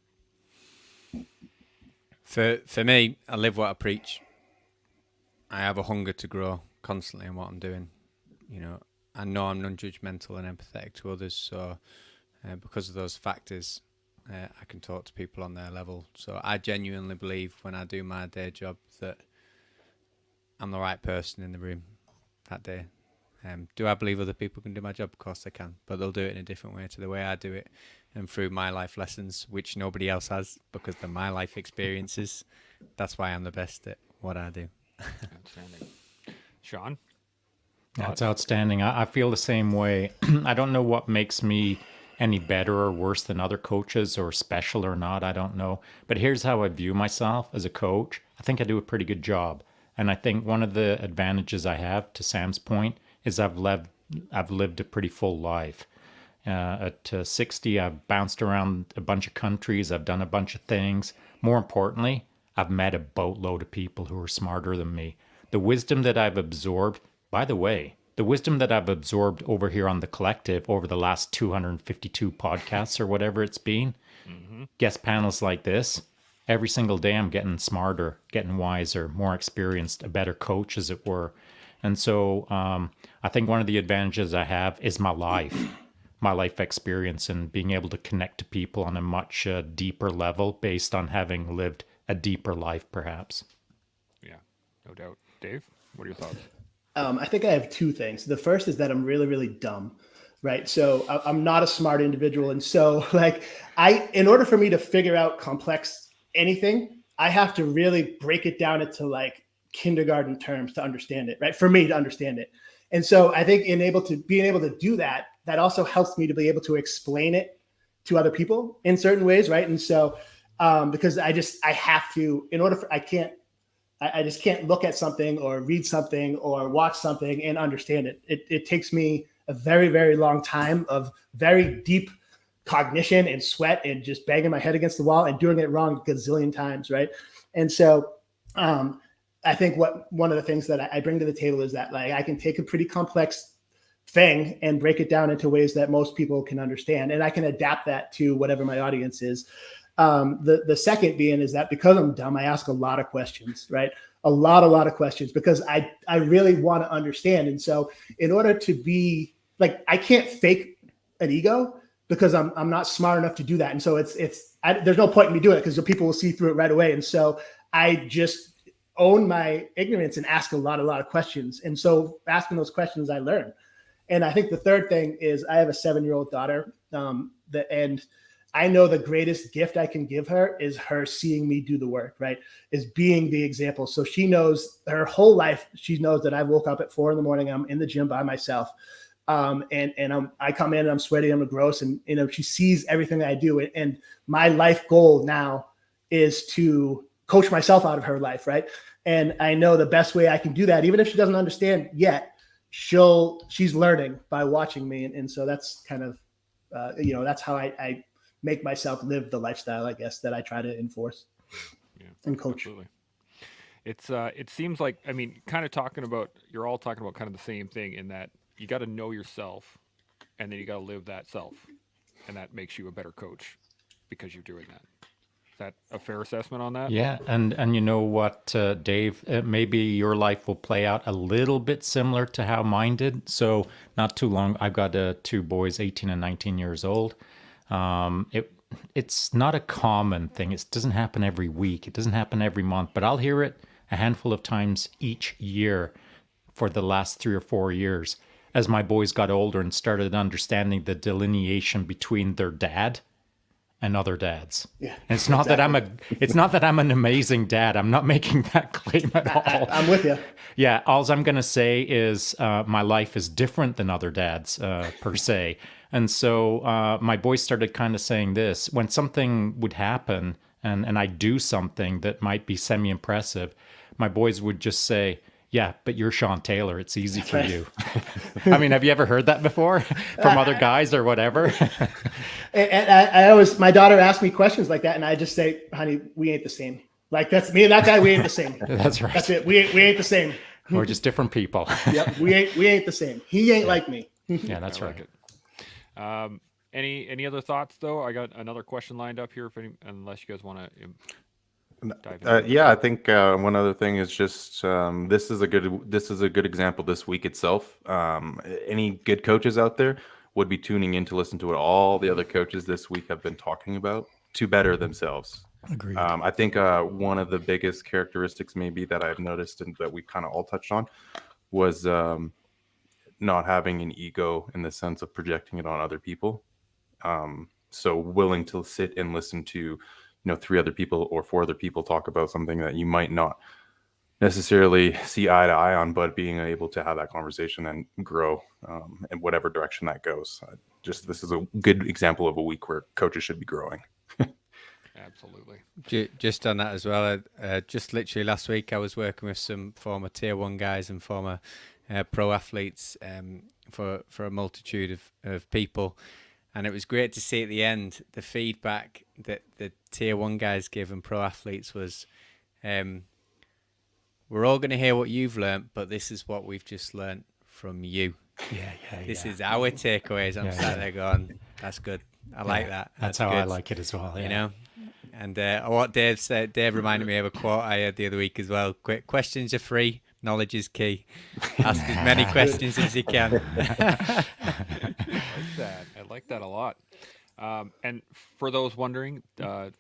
For me, I live what I preach. I have a hunger to grow constantly in what I'm doing. You know, I know I'm non-judgmental and empathetic to others, so because of those factors, I can talk to people on their level. So I genuinely believe when I do my day job that I'm the right person in the room that day. Do I believe other people can do my job? Of course they can, but they'll do it in a different way to the way I do it and through my life lessons, which nobody else has because they're my life experiences. That's why I'm the best at what I do. Outstanding. Shaun? That's outstanding. I feel the same way. I don't know what makes me any better or worse than other coaches or special or not. I don't know. But here's how I view myself as a coach. I think I do a pretty good job. And I think one of the advantages I have, to Sam's point, is I've lived a pretty full life. At 60, I've bounced around a bunch of countries. I've done a bunch of things. More importantly, I've met a boatload of people who are smarter than me. The wisdom that I've absorbed, by the way, the wisdom that I've absorbed over here on the collective over the last 252 podcasts or whatever it's been, guest panels like this, every single day I'm getting smarter, getting wiser, more experienced, a better coach, as it were. And so I think one of the advantages I have is my life experience and being able to connect to people on a much deeper level based on having lived a deeper life, perhaps. Yeah, no doubt. Dave, what are your thoughts? I think I have two things. The first is that I'm really, really dumb, right? So I'm not a smart individual. And so like in order for me to figure out complex anything, I have to really break it down into like kindergarten terms to understand it, right? For me to understand it. And so I think being able to do that, that also helps me to be able to explain it to other people in certain ways, right? And so because I have to, I just can't look at something or read something or watch something and understand it. It takes me a very, very long time of very deep cognition and sweat and just banging my head against the wall and doing it wrong a gazillion times, right? And so I think one of the things that I bring to the table is that like I can take a pretty complex thing and break it down into ways that most people can understand, and I can adapt that to whatever my audience is. The second being is that because I'm dumb, I ask a lot of questions, right? A lot of questions because I really want to understand. And so in order to be like, I can't fake an ego because I'm not smart enough to do that. And so there's no point in me doing it because people will see through it right away. And so I just own my ignorance and ask a lot of questions. And so asking those questions, I learn. And I think the third thing is I have a 7-year-old daughter, and I know the greatest gift I can give her is her seeing me do the work, right? Is being the example. So she knows her whole life. She knows that I woke up at 4 a.m. I'm in the gym by myself. I come in and I'm sweaty, I'm gross. And, she sees everything that I do. And my life goal now is to coach myself out of her life. Right. And I know the best way I can do that, even if she doesn't understand yet, she's learning by watching me. And so that's kind of, that's how I make myself live the lifestyle, I guess, that I try to enforce and coach. Absolutely. It seems like, you're all talking about kind of the same thing in that you got to know yourself and then you got to live that self. And that makes you a better coach because you're doing that. Is that a fair assessment on that? Yeah. And you know what, Dave, maybe your life will play out a little bit similar to how mine did. So not too long, I've got 2 boys, 18 and 19 years old. It's not a common thing. It doesn't happen every week. It doesn't happen every month, but I'll hear it a handful of times each year for the last 3 or 4 years as my boys got older and started understanding the delineation between their dad and other dads. Yeah, and it's not that I'm an amazing dad. I'm not making that claim at all. I'm with you. Yeah, all I'm going to say is my life is different than other dads per se. And so my boys started kind of saying this. When something would happen and I do something that might be semi-impressive, my boys would just say, yeah, but you're Shaun Taylor. It's easy for you. I mean, have you ever heard that before from other guys or whatever? And I always, my daughter asks me questions like that, and I just say, honey, we ain't the same. Like, that's me and that guy, we ain't the same. That's right. That's it. We ain't the same. We're just different people. Yep. We ain't the same. He ain't like me. Yeah, that's right. Like it. Any other thoughts though? I got another question lined up here. Unless you guys want to dive in. Yeah, I think one other thing is just this is a good example this week itself. Any good coaches out there would be tuning in to listen to what all the other coaches this week have been talking about to better themselves. Agreed. I think one of the biggest characteristics maybe that I've noticed and that we kind of all touched on was not having an ego in the sense of projecting it on other people. So willing to sit and listen to 3 other people or 4 other people talk about something that you might not necessarily see eye to eye on, but being able to have that conversation and grow in whatever direction that goes. This is a good example of a week where coaches should be growing. Absolutely. Just on that as well, just literally last week I was working with some former tier 1 guys and former pro athletes for a multitude of people. And it was great to see at the end the feedback that the tier 1 guys give and pro athletes was, we're all going to hear what you've learned, but this is what we've just learned from you. Yeah. This is our takeaways. I'm sat there going, that's good. I like that. That's how good. I like it as well. Yeah. And what Dave said, Dave reminded me of a quote I heard the other week as well. Questions are free. Knowledge is key. Ask as many questions as you can. I like that a lot. And for those wondering,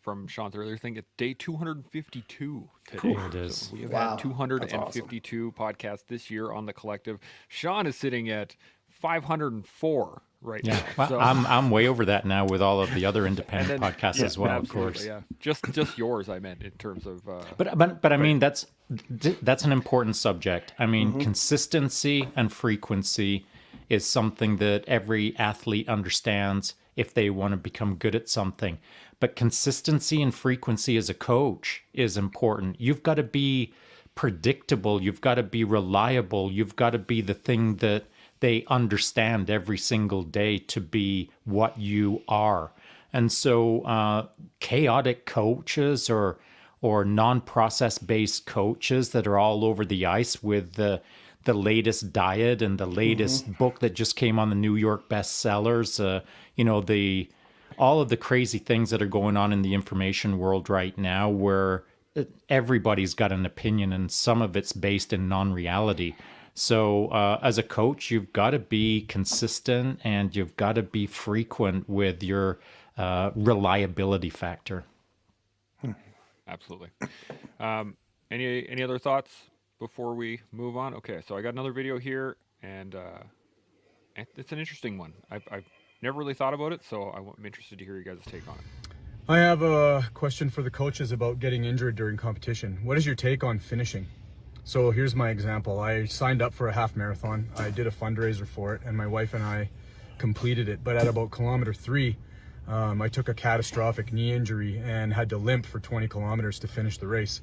from Shaun's earlier thing, it's day 252 today. It is. So we have Wow. had 252 podcasts this year on the collective. Shaun is sitting at 504 right Yeah, now. well, So, I'm way over that now with all of the other independent and then- podcasts yeah, as well, of absolutely, course. Yeah, just yours, I meant, in terms of. But I mean that's an important subject. I mean, Mm-hmm. consistency and frequency is something that every athlete understands if they want to become good at something. But consistency and frequency as a coach is important. You've got to be predictable. You've got to be reliable. You've got to be the thing that they understand every single day to be what you are. And so chaotic coaches or non-process based coaches that are all over the ice with the latest diet and the latest book that just came on the New York bestsellers, all of the crazy things that are going on in the information world right now, where everybody's got an opinion and some of it's based in non-reality. So as a coach, you've got to be consistent and you've got to be frequent with your reliability factor. Absolutely. Any other thoughts before we move on? Okay, so I got another video here, and it's an interesting one. I've never really thought about it, so I'm interested to hear you guys' take on it. I have a question for the coaches about getting injured during competition. What is your take on finishing? So here's my example. I signed up for a half marathon. I did a fundraiser for it, and my wife and I completed it. But at about kilometer 3, I took a catastrophic knee injury and had to limp for 20 kilometers to finish the race.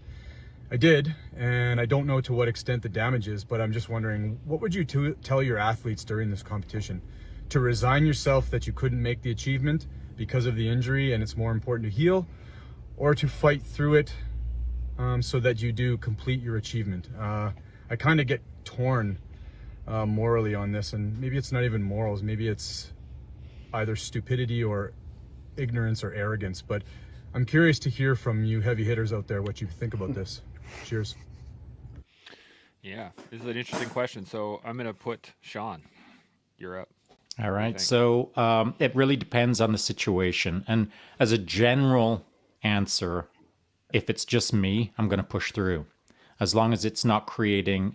I did, and I don't know to what extent the damage is, but I'm just wondering, what would you tell your athletes during this competition? To resign yourself that you couldn't make the achievement because of the injury and it's more important to heal, or to fight through it so that you do complete your achievement? I kind of get torn morally on this, and maybe it's not even morals, maybe it's either stupidity or ignorance or arrogance, but I'm curious to hear from you heavy hitters out there what you think about this. Cheers. Yeah, this is an interesting question. So I'm going to put Shaun. You're up. All right. So it really depends on the situation. And as a general answer, if it's just me, I'm going to push through. As long as it's not creating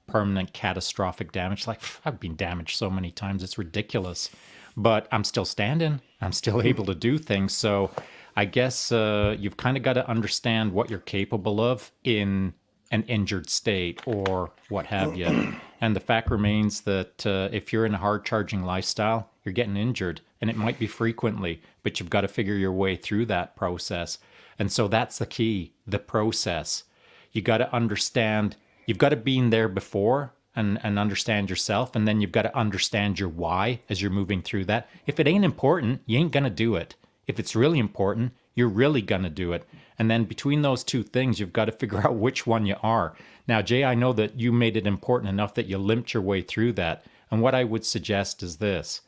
permanent catastrophic damage. Like, I've been damaged so many times, it's ridiculous. But I'm still standing. I'm still able to do things. So I guess you've kind of got to understand what you're capable of in an injured state or what have you. And the fact remains that if you're in a hard charging lifestyle, you're getting injured, and it might be frequently, but you've got to figure your way through that process. And so that's the key, the process. You got to understand, you've got to be in there before and understand yourself, and then you've got to understand your why as you're moving through that. If it ain't important, you ain't going to do it. If it's really important, you're really going to do it. And then between those two things, you've got to figure out which one you are. Now, Jay, I know that you made it important enough that you limped your way through that. And what I would suggest is this,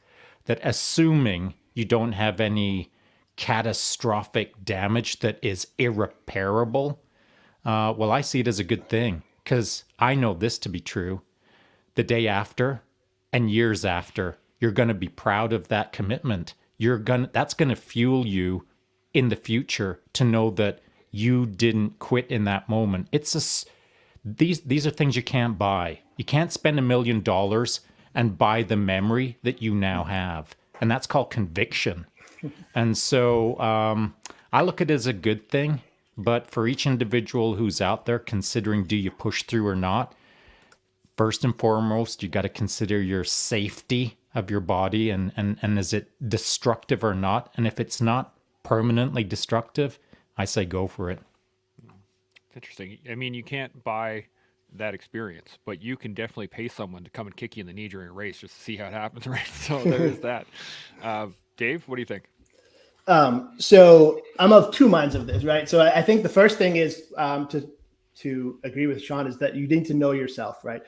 that assuming you don't have any catastrophic damage that is irreparable, well, I see it as a good thing, because I know this to be true. The day after and years after, you're going to be proud of that commitment. That's going to fuel you in the future to know that you didn't quit in that moment. These are things you can't buy. You can't spend $1 million and buy the memory that you now have. And that's called conviction. And so I look at it as a good thing, but for each individual who's out there considering, do you push through or not? First and foremost, you got to consider your safety of your body and is it destructive or not? And if it's not permanently destructive, I say go for it. It's interesting. I mean, you can't buy that experience, but you can definitely pay someone to come and kick you in the knee during a race just to see how it happens, right? So there is that. Dave, what do you think? So I'm of two minds of this, right? So I think the first thing is to agree with Shaun is that you need to know yourself, right?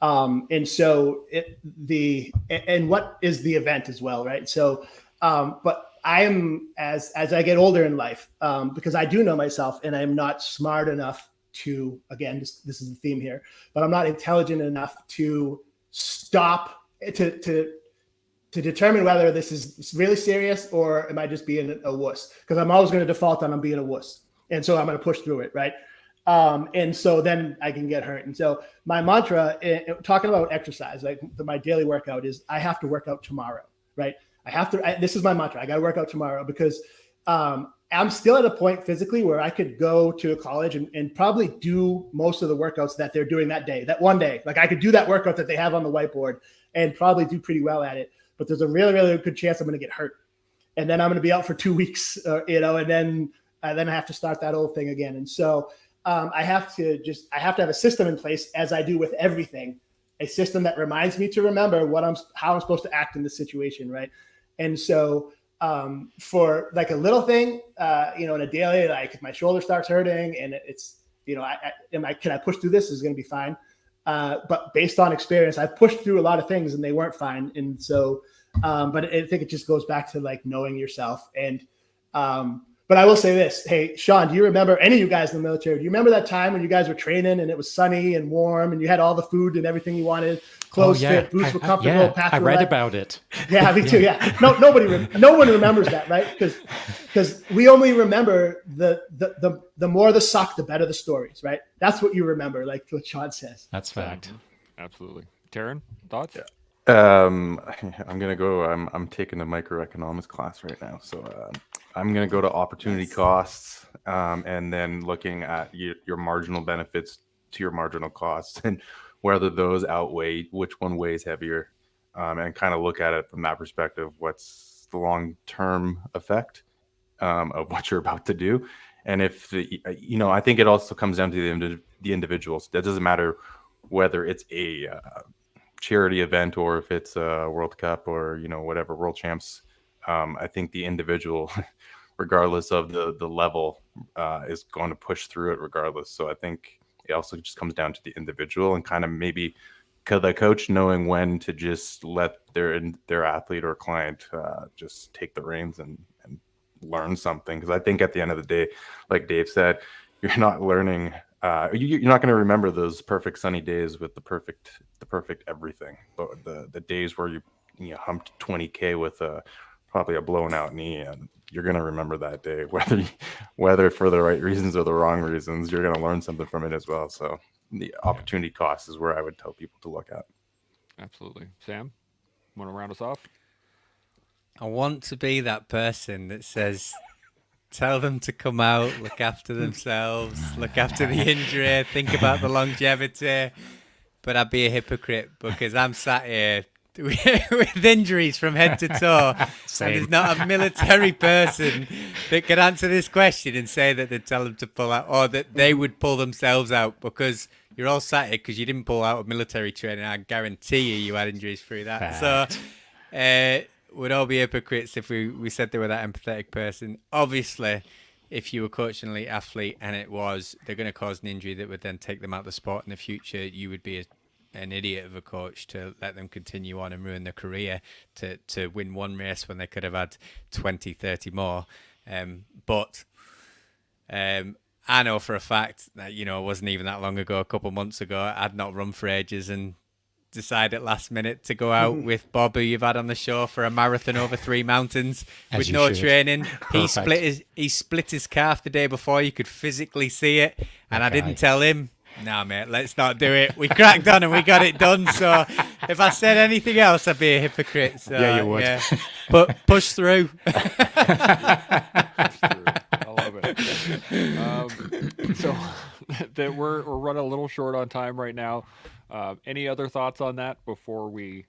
And so what is the event as well, right? So, but I am, as I get older in life, because I do know myself and I'm not smart enough to, again, this is the theme here, but I'm not intelligent enough to stop, to to determine whether this is really serious or am I just being a wuss? Because I'm always going to default on I'm being a wuss. And so I'm going to push through it, right? And so then I can get hurt. And so my mantra, talking about exercise, like my daily workout is I have to work out tomorrow, right? This is my mantra. I got to work out tomorrow because I'm still at a point physically where I could go to a college and probably do most of the workouts that they're doing that day, that one day. Like I could do that workout that they have on the whiteboard and probably do pretty well at it. But there's a really, really good chance I'm going to get hurt. And then I'm going to be out for 2 weeks, and then I have to start that old thing again. And so I have to have a system in place, as I do with everything, a system that reminds me to remember how I'm supposed to act in this situation, right? And so for like a little thing, in a daily, like if my shoulder starts hurting and it's, can I push through this? Is going to be fine. But based on experience, I've pushed through a lot of things and they weren't fine. And so, but I think it just goes back to like knowing yourself. And, but I will say this, hey, Shaun, do you remember any of you guys in the military? Do you remember that time when you guys were training and it was sunny and warm and you had all the food and everything you wanted? Clothes fit, boots were comfortable. I read about it. Yeah, me too. Yeah, no one remembers that, right? Because we only remember the more the suck, the better the stories, right? That's what you remember, like what Shaun says. That's fact. Absolutely. Taryn, thoughts? Yeah. I'm gonna go. I'm taking a microeconomics class right now, so I'm gonna go to opportunity costs, and then looking at your marginal benefits to your marginal costs and whether those outweigh which one weighs heavier, and kind of look at it from that perspective. What's the long-term effect of what you're about to do? And if I think it also comes down to the individuals. That doesn't matter whether it's a charity event or if it's a World Cup or whatever, World Champs. I think the individual, regardless of the level, is going to push through it regardless. So I think it also just comes down to the individual and kind of maybe the coach knowing when to just let their athlete or client just take the reins and learn something. Because I think at the end of the day, like Dave said, you're not learning. You're not going to remember those perfect sunny days with the perfect everything, but the days where you humped 20K with probably a blown out knee, and you're going to remember that day, whether for the right reasons or the wrong reasons. You're going to learn something from it as well. So the opportunity cost is where I would tell people to look at. Absolutely. Sam, want to round us off? I want to be that person that says, tell them to come out, look after themselves, look after the injury, think about the longevity. But I'd be a hypocrite because I'm sat here with injuries from head to toe. And there's not a military person that can answer this question and say that they'd tell them to pull out or that they would pull themselves out, because you're all sat here because you didn't pull out of military training. I guarantee you had injuries through that. So we'd all be hypocrites if we said they were that empathetic person. Obviously, if you were coaching an elite athlete and they're going to cause an injury that would then take them out of the sport in the future, you would be an idiot of a coach to let them continue on and ruin their career to win one race when they could have had 20, 30 more. But I know for a fact that, it wasn't even that long ago, a couple months ago, I'd not run for ages and decided last minute to go out with Bob, who you've had on the show, for a marathon over 3 mountains with no training. He split his calf the day before. You could physically see it. And I didn't tell him, nah, mate, let's not do it. We cracked on and we got it done. So if I said anything else, I'd be a hypocrite. So, yeah, you would. Yeah. But push through. I love it. So that we're running a little short on time right now. Any other thoughts on that before we?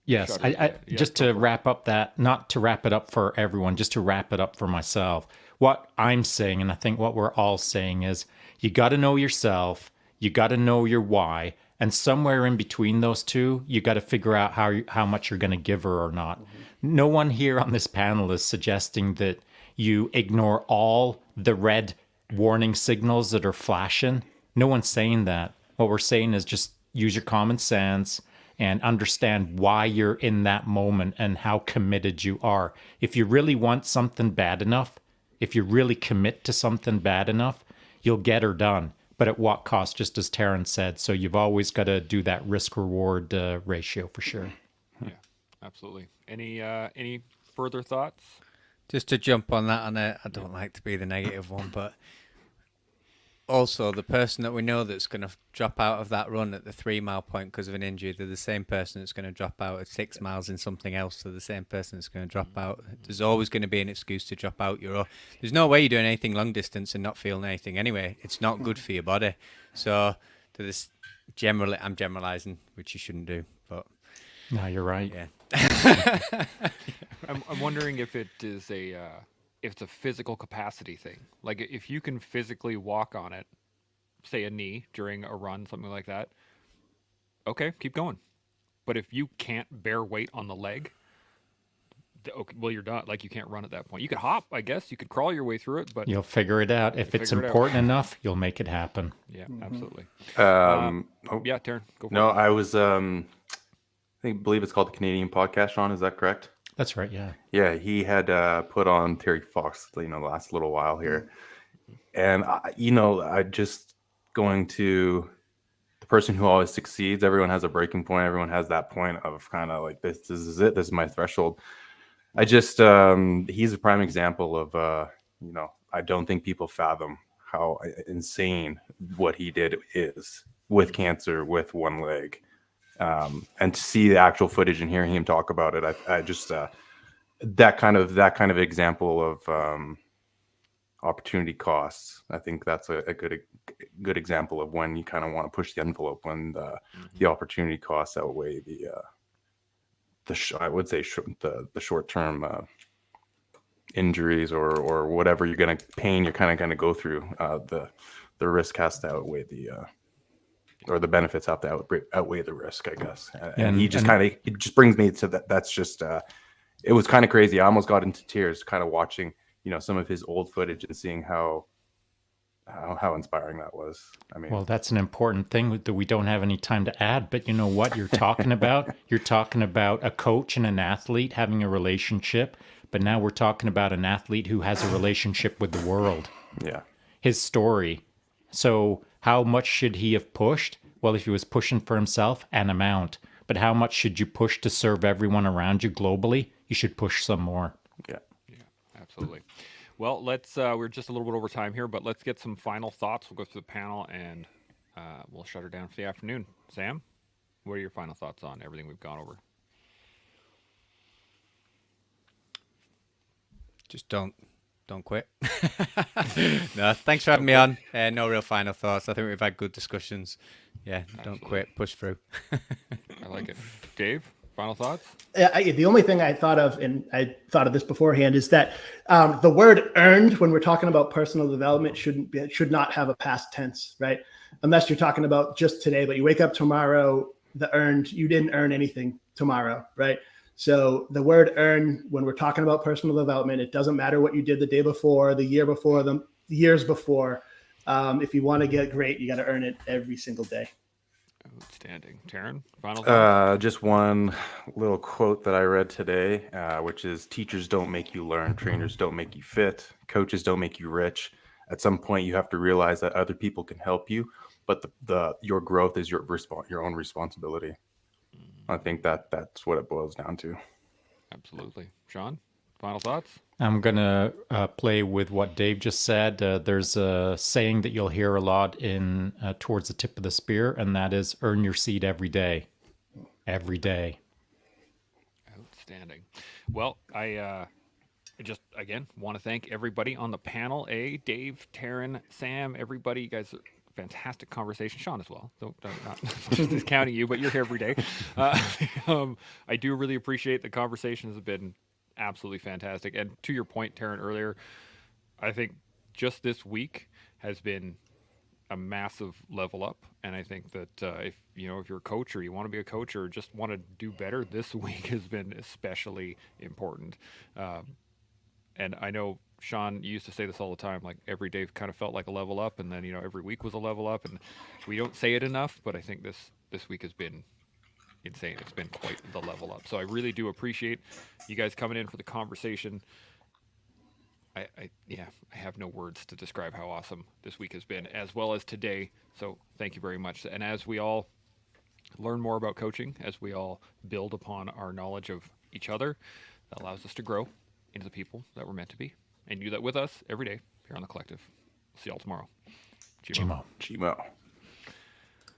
Yes, just to wrap up that, not to wrap it up for everyone, just to wrap it up for myself. What I'm saying, and I think what we're all saying, is you got to know yourself, you got to know your why, and somewhere in between those two, you got to figure out how much you're going to give her or not. Mm-hmm. No one here on this panel is suggesting that you ignore all the red warning signals that are flashing. No one's saying that. What we're saying is just use your common sense and understand why you're in that moment and how committed you are. If you really want something bad enough, if you really commit to something bad enough, you'll get her done. But at what cost, just as Taryn said. So you've always got to do that risk-reward ratio for sure. Yeah, absolutely. Any further thoughts? Just to jump on that, and I don't like to be the negative one, but also the person that we know that's going to drop out of that run at the 3 mile point because of an injury, they're the same person that's going to drop out at 6 miles in something else. They're the same person that's going to drop out. There's always going to be an excuse to drop out. There's no way you're doing anything long distance and not feeling anything anyway. It's not good for your body. So to this, I'm generalizing, which you shouldn't do, but No, you're right. yeah. I'm wondering if it is if it's a physical capacity thing. Like if you can physically walk on it, say a knee during a run, something like that. Okay, keep going. But if you can't bear weight on the leg, okay, well, you're done. Like you can't run at that point. You could hop, I guess. You could crawl your way through it, but You'll figure it out. If it's important enough, you'll make it happen. yeah, absolutely. Yeah, Taryn, go for no, it. I was believe it's called the Canadian Podcast. Shaun, is that correct? That's right, yeah. Yeah, he had put on Terry Fox, the last little while here, and I just going to the person who always succeeds. Everyone has a breaking point. Everyone has that point of kind of like this is it. This is my threshold. I just he's a prime example of I don't think people fathom how insane what he did is with cancer with one leg. And to see the actual footage and hearing him talk about it, I just that kind of example of opportunity costs. I think that's a good example of when you kind of want to push the envelope when the opportunity costs outweigh the short term injuries or whatever you're kind of go through. The risk has to outweigh or the benefits have to outweigh the risk, I guess. And he just it just brings me to that. That's just, it was kind of crazy. I almost got into tears kind of watching, some of his old footage and seeing how inspiring that was. I mean, well, that's an important thing that we don't have any time to add, but you know what you're talking about? You're talking about a coach and an athlete having a relationship, but now we're talking about an athlete who has a relationship with the world. Yeah. His story. So how much should he have pushed? Well, if he was pushing for himself, an amount. But how much should you push to serve everyone around you globally? You should push some more. Yeah. Yeah, absolutely. Well, let's, we're just a little bit over time here, but let's get some final thoughts. We'll go through the panel and we'll shut her down for the afternoon. Sam, what are your final thoughts on everything we've gone over? Just don't quit. No, thanks for having me on. No real final thoughts. I think we've had good discussions. Yeah, don't quit. Push through. I like it. Dave, final thoughts? The only thing I thought of, and I thought of this beforehand, is that the word earned, when we're talking about personal development, should not have a past tense, right? Unless you're talking about just today, but you wake up tomorrow, you didn't earn anything tomorrow, right? So the word earn, when we're talking about personal development, it doesn't matter what you did the day before, the year before, the years before. If you want to get great, you got to earn it every single day. Outstanding. Taryn, final thoughts? Just one little quote that I read today, which is teachers don't make you learn, trainers don't make you fit, coaches don't make you rich. At some point, you have to realize that other people can help you, but your growth is your own responsibility. I think that's what it boils down to. Absolutely. Shaun, final thoughts? I'm going to play with what Dave just said. There's a saying that you'll hear a lot in towards the tip of the spear, and that is earn your seat every day. Every day. Outstanding. Well, I just, again, want to thank everybody on the panel. Dave, Taryn, Sam, everybody. You guys are fantastic conversation. Shaun as well. Not just discounting you, but you're here every day. I do really appreciate the conversation. Has been absolutely fantastic. And to your point, Taryn, earlier, I think just this week has been a massive level up. And I think that if you're a coach or you want to be a coach or just want to do better, this week has been especially important. And I know, Shaun, you used to say this all the time, like every day kind of felt like a level up, and then, every week was a level up, and we don't say it enough, but I think this week has been insane. It's been quite the level up. So I really do appreciate you guys coming in for the conversation. I have no words to describe how awesome this week has been, as well as today. So thank you very much. And as we all learn more about coaching, as we all build upon our knowledge of each other. That allows us to grow into the people that we're meant to be. And you do that with us every day here on The Collective. See y'all tomorrow. Chimo. Chimo.